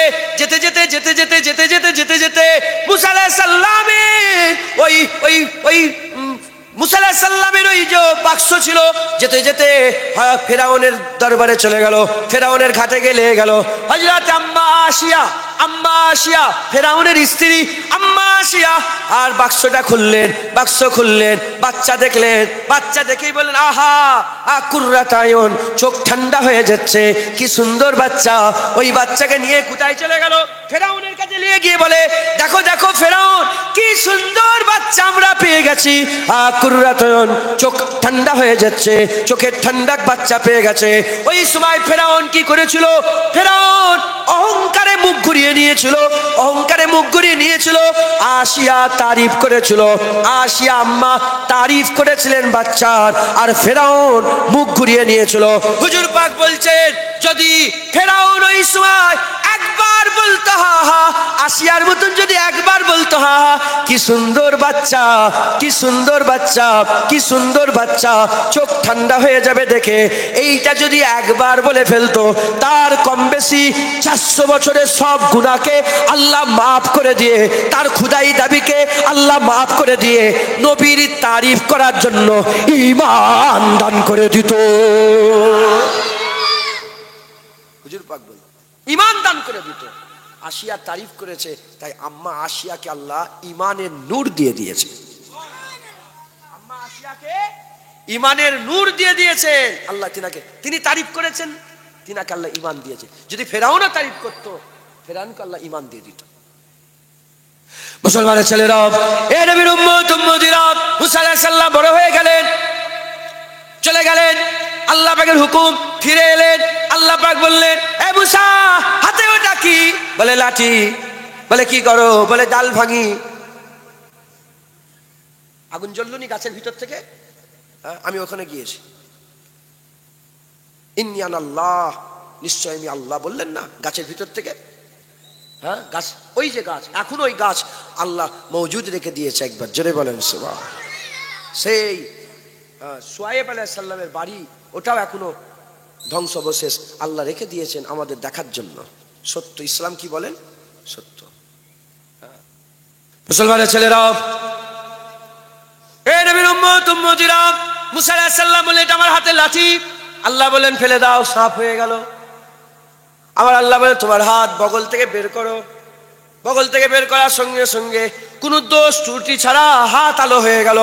যেতে মুসা আলাইহিস সালামের ওই মুসা আলাইহিস সালামের ওই যে বাক্স ছিল, যেতে ফেরাউনের দরবারে চলে গেল, ফেরাউনের ঘাটে গেলে গেল হযরত আম্মা আসিয়া ফেরাউনের স্ত্রী আম্মা আসিয়া, আর বাক্সটা খুললেন, বাক্স খুললেন, বাচ্চা দেখলেন, বাচ্চা দেখেই বললেন আহা কুররাত আয়ুন, চোখ ঠান্ডা হয়ে যাচ্ছে, কি সুন্দর বাচ্চা। ওই বাচ্চাকে নিয়ে কোথায় চলে গেল? ফেরাউনের কাছে নিয়ে গিয়ে বলে দেখো দেখো ফেরাউন, কি সুন্দর বাচ্চা আমরা পেয়ে গেছি, কুররাত আয়ুন, চোখ ঠান্ডা হয়ে যাচ্ছে, চোখের ঠান্ডা বাচ্চা পেয়ে গেছে। ওই সময় ফেরাউন কি করেছিল? ফেরাউন অহংকারে মুখ ঘুরিয়ে নিয়েছিল, আসিয়া তারিফ করেছিল, আসিয়া আম্মা তারিফ করেছিলেন বাচ্চার, আর ফেরাউন মুখ ঘুরিয়ে নিয়েছিল। হুজুর পাক বলছেন, যদি ফেরাউন ওই সময় একবার বলতো হা হা, আসিয়ার মতন যদি একবার বলতো হা হা, কি সুন্দর বাচ্চা, কি সুন্দর বাচ্চা, কি সুন্দর বাচ্চা, চোখ ঠান্ডা হয়ে যাবে দেখে, এইটা যদি একবার বলে ফেলতো, তার কম বেশি 400 বছরের সব গুনাহকে আল্লাহ মাফ করে দিয়ে, তার খুদাই দাবিকে আল্লাহ মাফ করে দিয়ে নবীর তারিফ করার জন্য ঈমান দান করে দিত। হুজুর পাক বলেন ঈমান দান করে দিত। আসিয়া তারিফ করেছে, তাই আম্মা আসিয়াকে আল্লাহ ঈমানের নূর দিয়ে দিয়েছে। আম্মা আসিয়াকে ঈমানের নূর দিয়ে দিয়েছে আল্লাহ, তিনি তারিফ করেছেন, তিনাকে আল্লাহ ঈমান দিয়েছে। যদি ফেরাউনও তারিফ করতো, ফেরাউনকে আল্লাহ ঈমান দিয়ে দিত। মুসলমানের ছেলেরা, এ নবীর উম্মত উম্মতিরা, মুসা আলাইহিস সালাম বড় হয়ে গেলেন, চলে গেলেন, আল্লাহ পাকের হুকুম, ফিরে এলেন। আল্লাহ পাক বললেন, এ মুসা, হাতে ওটা কি? বলে লাঠি। বলে কি করো? বলে ডাল ভাঙি। আগুন জ্বললনি গাছের ভিতর থেকে? আমি ওখানে গিয়েছি। ইন্নী আনাল্লাহ, নিশ্চয় আমি আল্লাহ বললেন না গাছের ভিতর থেকে? হ্যাঁ, গাছ, ওই যে গাছ, এখন ওই গাছ আল্লাহ মওজুদ রেখে দিয়েছে। একবার জোরে বলেন সুবহান। সেই শুআয়ব আলাইহিস সালামের বাড়ি, ওটাও এখনো ধ্বংসাবশেষ আল্লাহ রেখে দিয়েছেন আমাদের দেখার জন্য। সত্য, ইসলাম কি বলেন? সত্য। মুসলমানের ছেলেরা, এ নবীর উম্মত উম্মতিরা, মুসা আলাইহিস সালাম বললেন, এটা আমার হাতে লাঠি। আল্লাহ বলেন ফেলে দাও, সাফ হয়ে গেল। আমার আল্লাহ বলে তোমার হাত বগল থেকে বের করো। বগল থেকে বের করার সঙ্গে সঙ্গে কোনো দোষ ত্রুটি ছাড়া হাত আলো হয়ে গেল।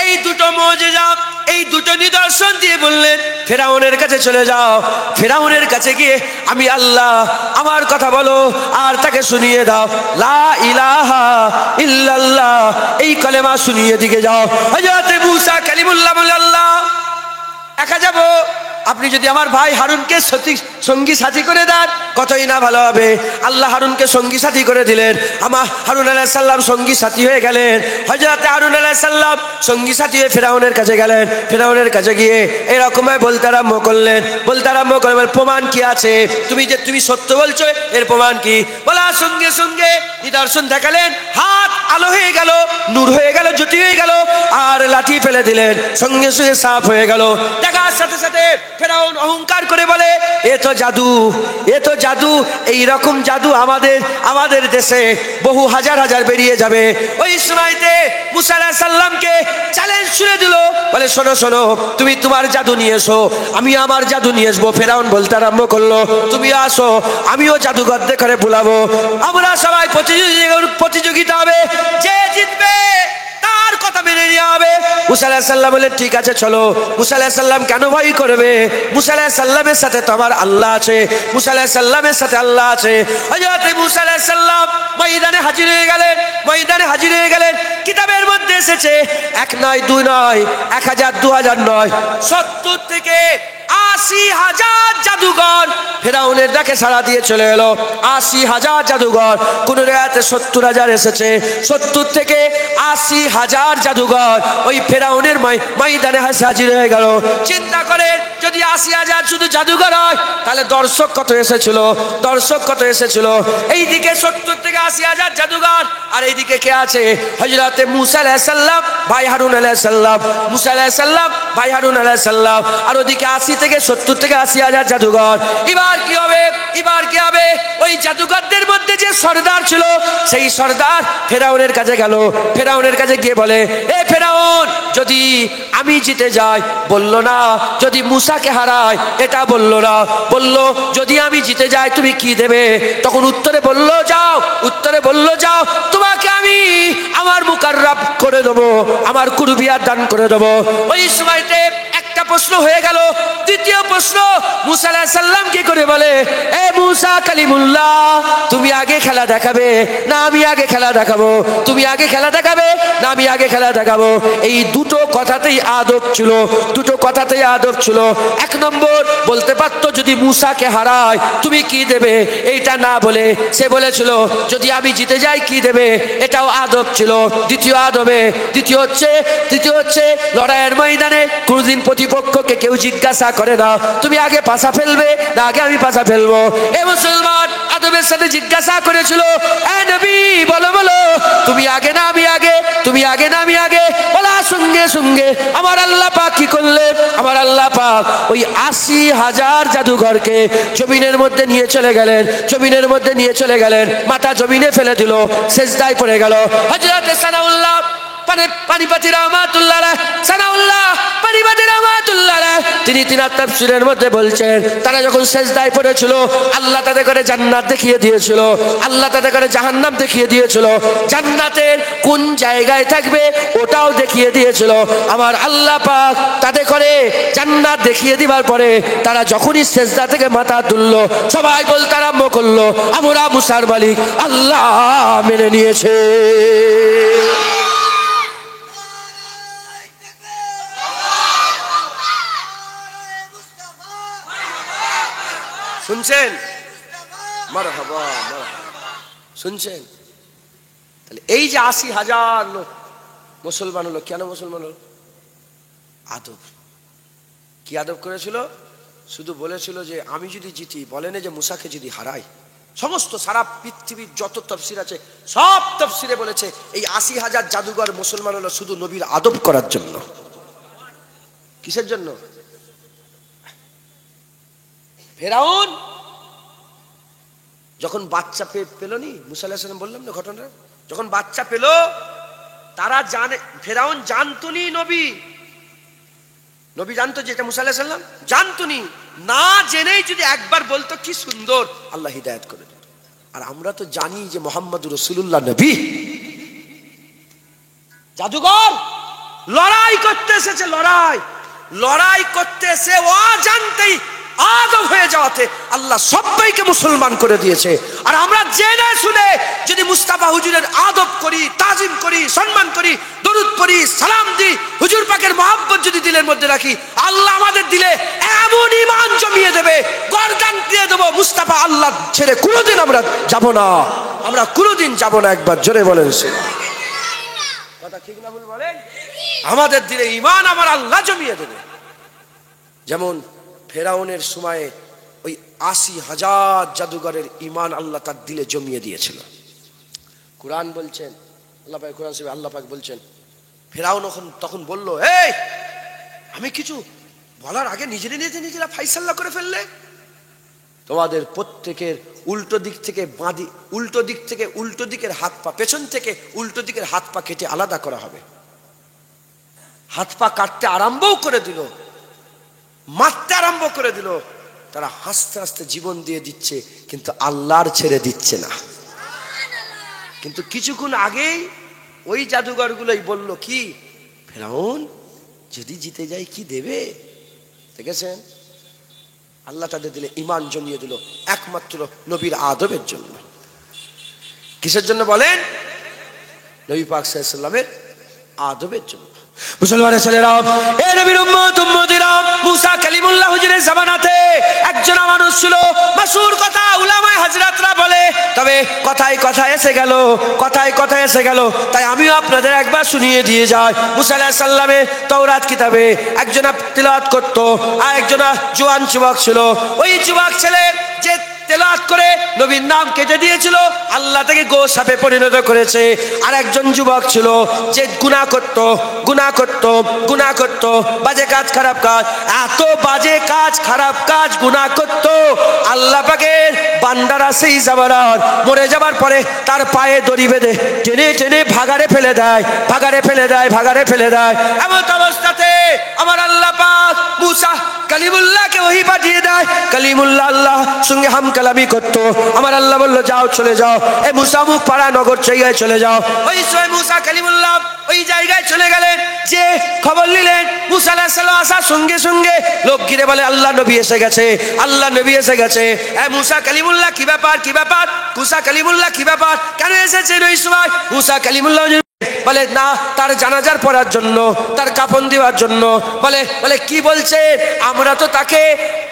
এই দুটো মুজিজা, এই দুটো নিদর্শন দিয়ে বললেন ফেরাউনের কাছে চলে যাও, ফেরাউনের কাছে গিয়ে আমি আল্লাহ, আমার কথা বলো আর তাকে শুনিয়ে দাও, লা ইলাহা ইল্লাল্লাহ, এই কালেমা শুনিয়ে দিকে যাও। হযরত মুসা কালিমুল্লাহ বলে, আল্লাহ একা যাব, আপনি যদি আমার ভাই হারুনকে সঙ্গী সাথী করে দেন কতই না ভালো হবে। আল্লাহ হারুনকে সঙ্গী সাথী করে দিলেন। আমার হারুন আলাইহিস সালাম সঙ্গী সাথী হয়ে গেলেন। হযরত হারুন আলাইহিস সালাম সঙ্গী সাথী হয়ে ফেরাউনের কাছে গেলেন। ফেরাউনের কাছে গিয়ে এরকম বলতে আরম্ভ করলেন, প্রমাণ কি আছে? তুমি সত্য বলছো, এর প্রমাণ কি? বলার সঙ্গে সঙ্গে নিদর্শন দেখালেন, হাত আলো হয়ে গেল, নূর হয়ে গেল, জ্যোতি হয়ে গেল, আর লাঠি ফেলে দিলেন, সঙ্গে সঙ্গে সাফ হয়ে গেল। দেখার সাথে সাথে ফেরাউন অহংকার করে বলে, এ তো জাদু, এ তো জাদু, এই রকম জাদু আমাদের দেশে বহু হাজার হাজার বেরিয়ে যাবে। ওই সময়তে মুসা আলাইহিস সালামকে চ্যালেঞ্জ ছুড়ে দিল, বলে শোনো শোনো, তুমি তোমার জাদু নিয়ে এসো, আমি আমার জাদু নিয়ে আসবো। ফেরাউন বলতে আরম্ভ করলো, তুমি আসো, আমিও জাদুঘর করে বুলাবো, আমরা সবাই প্রতিযোগিতা হবে, যে জিতবে তার কথা মেনে নিয়ে হবে। মুসা আলাইহিস সালাম বললেন ঠিক আছে চলো। মুসা আলাইহিস সালাম কেন ভয় করবে? মুসা আলাইহিস সালামের সাথে তো আমার আল্লাহ আছে, মুসা আলাইহিস সালামের সাথে আল্লাহ আছে। হযরত মুসা আলাইহিস সালাম ময়দানে হাজির হয়ে গেলেন, ময়দানে হাজির হয়ে গেলেন। কিতাবের মধ্যে এসেছে 1 নয় 2 নয় 1000 2000 নয় 70 থেকে 80,000 জাদুঘর ফেরাউনের ডাকে সাড়া দিয়ে চলে এলো। 80,000 জাদুঘর, কোন রাতে 70,000 এসেছে। 70 থেকে 80,000 জাদুঘর ওই ফেরাউনের ময়দানে হাজির হয়ে গেল। চিন্তা করে যদি 80,000 শুধু জাদুঘর হয় তাহলে দর্শক কত এসেছিল, দর্শক কত এসেছিল। এইদিকে 70 থেকে 80,000 জাদুঘর, আর এইদিকে কে আছে? হযরতে মুসা আলাইহিস সালাম, ভাই হারুন আলাইহিস সালাম, মুসা আলাইহিস সালাম, ভাই হারুন আলাইহিস সালাম। আর ওদিকে 80 থেকে 70 থেকে 80,000 জাদুঘর। এবার কি হবে? এবার কি হবে? ওই জাদুঘরদের মধ্যে যে সর্দার ছিল, সেই সর্দার ফেরাউনের কাছে গেল। ফেরাউনের কাছে গিয়ে বলে, এ ফেরাউন, যদি আমি জিতে যাই, বলল না যদি মুসাকে হারাই, এটা বলল না, বলল যদি আমি জিতে যাই তুমি কি দেবে? তখন উত্তরে বলল যাও, উত্তরে বলল যাও, তোমাকে আমি আমার মুকাররাব করে দেবো, আমার কুরবিয়াত দান করে দেবো। ওই সময়তে একটা প্রশ্ন হয়ে গেল। দ্বিতীয় প্রশ্ন, মুসা আলাইহিস সালাম কি করে বলে, এ মুসা কালিমুল্লাহ, তুমি আগে খেলা দেখাবে না আমি আগে খেলা দেখাবো? তুমি আগে খেলা দেখাবে না আমি আগে খেলা দেখাবো? এই দুটো কথাতেই আদব ছিল, দুটো কথাতেই আদব ছিল। 1 নম্বর বলতে পারতো যদি মুসাকে হারায় তুমি কি দেবে, এইটা না বলে সে বলেছিল যদি আমি জিতে যাই কি দেবে, এটাও আদব ছিল। দ্বিতীয় আদবে দ্বিতীয় হচ্ছে লড়াইয়ের ময়দানে কোনদিন প্রতিপক্ষকে কেউ জিজ্ঞাসা করে না তুমি আগে পাশা ফেলবে না আগে আমি পাশা ফেলবো। এ মুসলমান আদবের সাথে জিজ্ঞাসা করেছিল, এ নবী বলো বলো, তুমি আগে না আমি আগে, তুমি আগে না আমি আগে? বলার সঙ্গে সঙ্গে আমার আল্লাহ পাক কি করলেন? আমার আল্লাহ পাক ওই 80,000 জাদুঘরকে জমিনের মধ্যে নিয়ে চলে গেলেন, জমিনের মধ্যে নিয়ে চলে গেলেন, মাথা জমিনে ফেলে দিল, সেজদায় পড়ে গেল। হযরত সানাউল্লাহ পানিপতি রাহমাতুল্লাহ আলাইহি, সানাউল্লাহ পানিপতি রাহমাতুল্লাহ আলাইহি, তিনি তিনার তাফসীরের মধ্যে বলছেন তারা যখন সেজদায় পড়েছিল আল্লাহ তাদের করে জান্নাত দেখিয়ে দিয়েছিল, আল্লাহ তাদের করে জাহান্নাম দেখিয়ে দিয়েছিল, জান্নাতের কোন জায়গায় থাকবে ওটাও দেখিয়ে দিয়েছিল। আমার আল্লাহ পাক তাদের করে জান্নাত দেখিয়ে দিবার পরে তারা যখনই সেজদা থেকে মাথা তুললো সবাই বলতে আরম্ভ করলো, আমরা মুসার মালিক আল্লাহ মেনে নিয়েছে। শুনছেন? মারহাবা মারহাবা, শুনছেন? তাহলে এই যে 80,000 লোক মুসলমান হলো, কেন মুসলমান হলো? আদব। কি আদব করেছিল? শুধু বলেছিল যে আমি যদি জিতি, বলেন যে মুসাকে যদি হারাই। সমস্ত সারা পৃথিবীর যত তাফসীর আছে সব তাফসীরে বলেছে এই 80,000 জাদুঘর মুসলমান হলো শুধু নবীর আদব করার জন্য। কিসের জন্য? ফেরাউন যখন বাচ্চা পেল নি, মুসা আলাইহিস সালাম বললাম না ঘটনা, যখন বাচ্চা পেল তারা জানে, ফেরাউন জানতুনি নবী, নবী জানতো যে এটা মুসা আলাইহিস সালাম, জানতুনি, না জেনেই যদি একবার বলতো কি সুন্দর আল্লাহ হিদায়াত করে দিত। আর আমরা তো জানি যে মুহাম্মদুর রাসূলুল্লাহ নবী। জাদুঘর লড়াই করতে এসেছে, লড়াই করতে এসে অজান্তেই আদব হয়ে যাওয়াতে আল্লাহ সবাইকে মুসলমান করে দিয়েছে। আর আমরা জেনে শুনে যদি মুস্তাফা হুজুরের আদব করি, তাজিম করি, সম্মান করি, দরুদ পড়ি, সালাম দিই, হুজুর পাকের মহব্বত যদি দিলের মধ্যে রাখি, আল্লাহ আমাদের দিলে এমন ঈমান জমিয়ে দেবে, গর্দান দিয়ে দেবো। মুস্তাফা আল্লাহ ছেড়ে কোনোদিন আমরা যাব না, আমরা কোনোদিন যাব না। একবার জোরে বলেন সে কথা ঠিক না ভুল বলেন? আমাদের দিলে ঈমান আমার আল্লাহ জমিয়ে দেবে। যেমন ফেরাউনের সময়ে ওই 80,000 জাদুঘরের ঈমান আল্লাহ তার দিলে জমিয়ে দিয়েছিল। কুরআন বলছেন, আল্লাহ পাক কুরআন শরীফে আল্লাহ পাক বলছেন, ফেরাউন তখন বলল, এই আমি কিছু বলার আগে নিজেরা ফাইসাল্লা করে ফেললে, তোমাদের প্রত্যেকের উল্টো দিক থেকে উল্টো দিকের হাত পা, পেছন থেকে উল্টো দিকের হাত পা কেটে আলাদা করা হবে। হাত পা কাটতে আরম্ভও করে দিল, মারতে আরম্ভ করে দিল। তারা হাসতে হাসতে জীবন দিয়ে দিচ্ছে, কিন্তু আল্লাহর ছেড়ে দিচ্ছে না। কিন্তু কিছুক্ষণ আগেই ওই জাদুঘরগুলোই বলল কি, ফেরাউন যদি জিতে যায় কি দেবে? দেখেছেন, আল্লাহ তাদের দিলে ঈমান জমিয়ে দিল একমাত্র নবীর আদবের জন্য। কিসের জন্য বলেন? নবী পাক সাল্লাল্লাহু আলাইহি ওয়াসাল্লামের আদবের জন্য। মুসলমানের ছেলেরা, এ নবীর উম্মত উম্মতিরা, মুসা কালিমুল্লাহ হুজুরের জামানাতে একজন মানুষ ছিল, মাশহুর কথা উলামায়ে হযরতরা বলে, তবে কথায় কথায় এসে গেল, কথায় কথায় এসে গেল, তাই আমিও আপনাদের একবার শুনিয়ে দিয়ে যাই। মুসা আলাইহিস সালামের তাওরাত কিতাবে একজনা তিলাওয়াত করত, আর একজনা জওয়ান যুবক ছিল। ওই যুবক ছেলে যে তেলাওয়াত করে নবীর নাম কেটে দিয়েছিল, আল্লাহ তাকে গোশ সাপে পরিণত করেছে। আর একজন যুবক ছিল যে গুনাহ করত, গুনাহ করত, গুনাহ করত, বাজে কাজ, খারাপ কাজ, এত বাজে কাজ, খারাপ কাজ, গুনাহ করত, আল্লাহ পাকের বান্দারা সেই জামানার মরে যাবার পরে তার পায়ে দড়ি বেঁধে টেনে টেনে ভাগাড়ে ফেলে দেয়, ভাগাড়ে ফেলে দেয়, ভাগাড়ে ফেলে দেয়। এমন অবস্থাতে আমার আল্লাহ পাক মুসা কালিমুল্লাহকে ওহী পাঠিয়ে দেয়। কালিমুল্লাহ আল্লাহ সঙ্গে হাম কালামি করতো। আমার আল্লাহ বললো যাও, চলে যাও, এ মুসা মুখ পাড়া নগর জায়গায় চলে যাও। ওই সময় মুসা কালিমুল্লাহ ওই জায়গায় চলে গেলেন, যে খবর নিলেন মুসা আলাইহিস সালাম আসার সঙ্গে সঙ্গে লোক ঘিরে বলে আল্লাহ নবী এসে গেছে, আল্লাহ নবী এসে গেছে। এ মুসা কালিমুল্লাহ কি ব্যাপার, কি ব্যাপার? মুসা কালিমুল্লাহ কি ব্যাপার, কেন এসেছেন ওই সময়? মুসা কালিমুল্লাহ বলে না, তার জানাজার পড়ার জন্য, তার কাফন দেওয়ার জন্য। বলে বলে কি বলছে? আমরা তো তাকে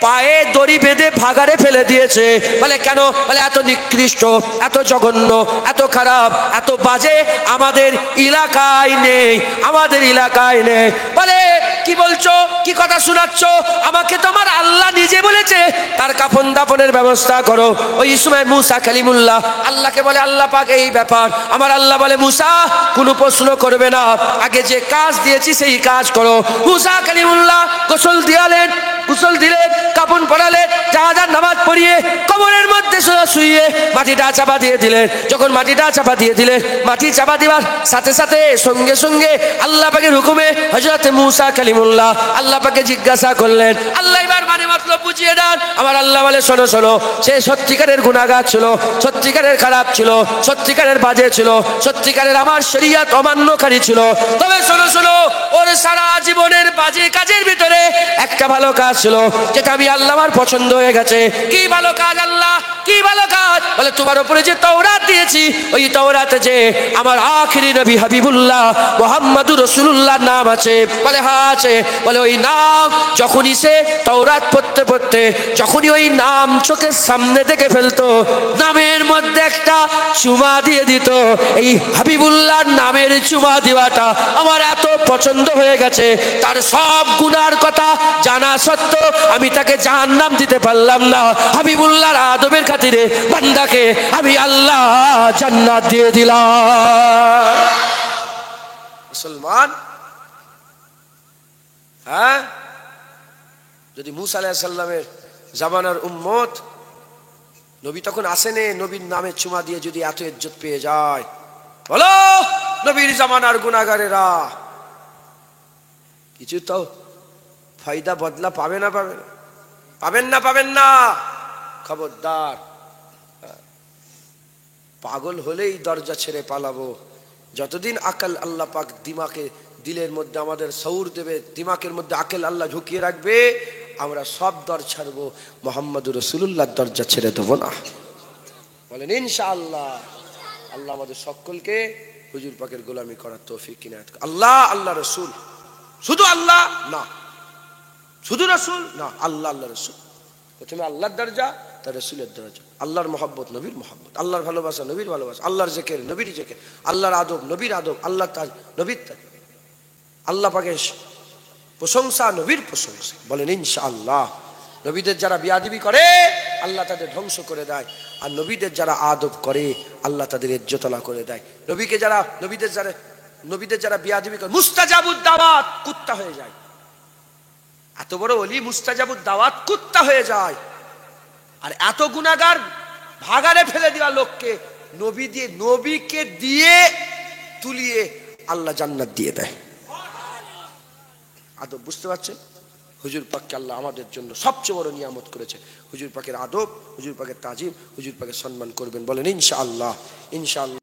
পায়ে দড়ি বেঁধে ভাগাড়ে ফেলে দিয়েছে। বলে কেন? বলে এত নিকৃষ্ট, এত জঘন্য, এত খারাপ, এত বাজে আমাদের এলাকায় নেই, আমাদের এলাকায় নেই। বলে কি বলছো, কি কথা শোনাচ্ছ? আমাকে তোমার আল্লাহ নিজে বলেছে তার কাফন দাফনের ব্যবস্থা করো। ওই সময় মুসা কালিমুল্লাহ আল্লাহকে বলে আল্লাহ পাক এই ব্যাপার। আমার আল্লাহ বলে মুসা কোনো প্রশ্ন করবে না, আগে যে কাজ দিয়েছি সেই কাজ করো। মুসা কালিমুল্লাহ গোসল দিয়ালেন, গোসল দিলেন, কাফন পরালেন, জানাজার নামাজ পড়িয়ে কবরের মধ্যে শুইয়ে মাটিটা চাপা দিয়ে দিলেন। যখন মাটিটা চাপা দিয়ে দিলেন, মাটি চাপা দেওয়ার সাথে সাথে সঙ্গে সঙ্গে আল্লাহ পাকের হুকুমে হযরত মুসা কালিমুল্লাহ আল্লাহ পাকে জিজ্ঞাসা করলেন, আল্লাহ এবার মানে মতলব বুঝিয়ে দেন। আমার আল্লাহ বলে শোনো শোনো, সে সত্যিকারের গুনাহগার ছিল, সত্যিকারের খারাপ ছিল, সত্যিকারের বাজে ছিল, সত্যিকারের আমার শরীয়ত অমান্যকারী ছিল। তবে শোনো শোনো, ওর সারা জীবনের বাজে কাজের ভিতরে একটা ভালো কাজ ছিল, যেটা আমি আল্লাহ আমার পছন্দ হয়ে গেছে। কি ভালো কাজ আল্লাহ, কি ভালো কাজ? বলে তোমার উপরে যে তাওরাত দিয়েছি, ওই তাওরাতে যে আমার আখিরি নবী হাবিবুল্লাহ মুহাম্মাদুর রাসূলুল্লাহর নাম আছে। বলে হ্যাঁ আছে। বলে ওই নাম যখনই সে তাওরাত পড়তে পড়তে যখনই ওই নাম চোখের সামনে থেকে ফেলতো, নামের মধ্যে একটা চুমা দিয়ে দিত। এই হাবিবুল্লাহর নামের চুমা দেওয়াটা আমার এত পছন্দ হয়ে গেছে, তার সব গুনার কথা জানা সত্ত্বেও আমি তাকে জাহান্নাম দিতে পারলাম না। হাবিবুল্লাহর আদবের খাতিরে বান্দাকে আমি আল্লাহ জান্নাত দিয়ে দিলাম। মুসলমান, হ্যাঁ, যদি মুসা আলাইহিস সালামের জামানার উম্মত, নবী তখন আসেনে, নবীর নামে চুমা দিয়ে যদি এত ইজ্জত পেয়ে যায়, বলো নবীর জামানার গুনাহগারেরা কিছু তো ফায়দা বদলা পাবে না? পাবে না? পাবেন না? পাবেন না? খবরদার, পাগল হলেই দরজা ছেড়ে পালাবো। যতদিন আকল আল্লাহ পাক দিমাকে, দিলের মধ্যে আমাদের শউর দেবে, দিমাকের মধ্যে আকল আল্লাহ ঢুকিয়ে রাখবে, আমরা সব দর ছাড়বো, মুহাম্মদুর রাসূলুল্লাহর দরজা ছেড়ে দেবো না। বলেন ইনশাআল্লাহ। আল্লাহ আমাদের সকলকে হুজুর পাকের গোলামি করার তৌফিক ইনায়াত করুন। আল্লাহ, আল্লাহ রসুল, শুধু আল্লাহ না, শুধু রসুল না, আল্লাহ, আল্লাহ রসুল। প্রথমে আল্লাহর দরজা, তার রসুলের দরজা। আল্লাহর মহব্বত, নবীর মহব্বত। আল্লাহর ভালোবাসা, নবীর ভালোবাসা। আল্লাহর জিকির, নবীর জিকির। আল্লাহর আদব, নবীর আদব। আল্লাহর তাজ, নবীর তাজ। আল্লাহ পাকের প্রশংসা, নবীর প্রশংসা। বলেন ইনশাআল্লাহ। নবীদের যারা বিয়াদবি করে আল্লাহ তাদের ধ্বংস করে দেয়, আর নবীদের যারা আদব করে আল্লাহ তাদের ইজ্জতলা করে দেয়। নবীকে যারা, নবীদের যারা বিয়াদবি করে, মুস্তাজাবুদ দাওয়াত কুত্তা হয়ে যায়। এত বড় ওলি মুস্তাজাবুদ দাওয়াত কুত্তা হয়ে যায়। আর এত গুনাহগার ভাগাড়ে ফেলে দেওয়া লোককে নবীকে দিয়ে তুলিয়ে আল্লাহ জান্নাত দিয়ে দেয়। আদব, বুঝতে পারছেন? হুজুর পাককে আল্লাহ আমাদের জন্য সবচেয়ে বড় নিয়ামত করেছে। হুজুর পাকের আদব, হুজুর পাকের তাজিম, হুজুর পাকের সম্মান করবেন। বলেন ইনশাআল্লাহ, ইনশাআল্লাহ।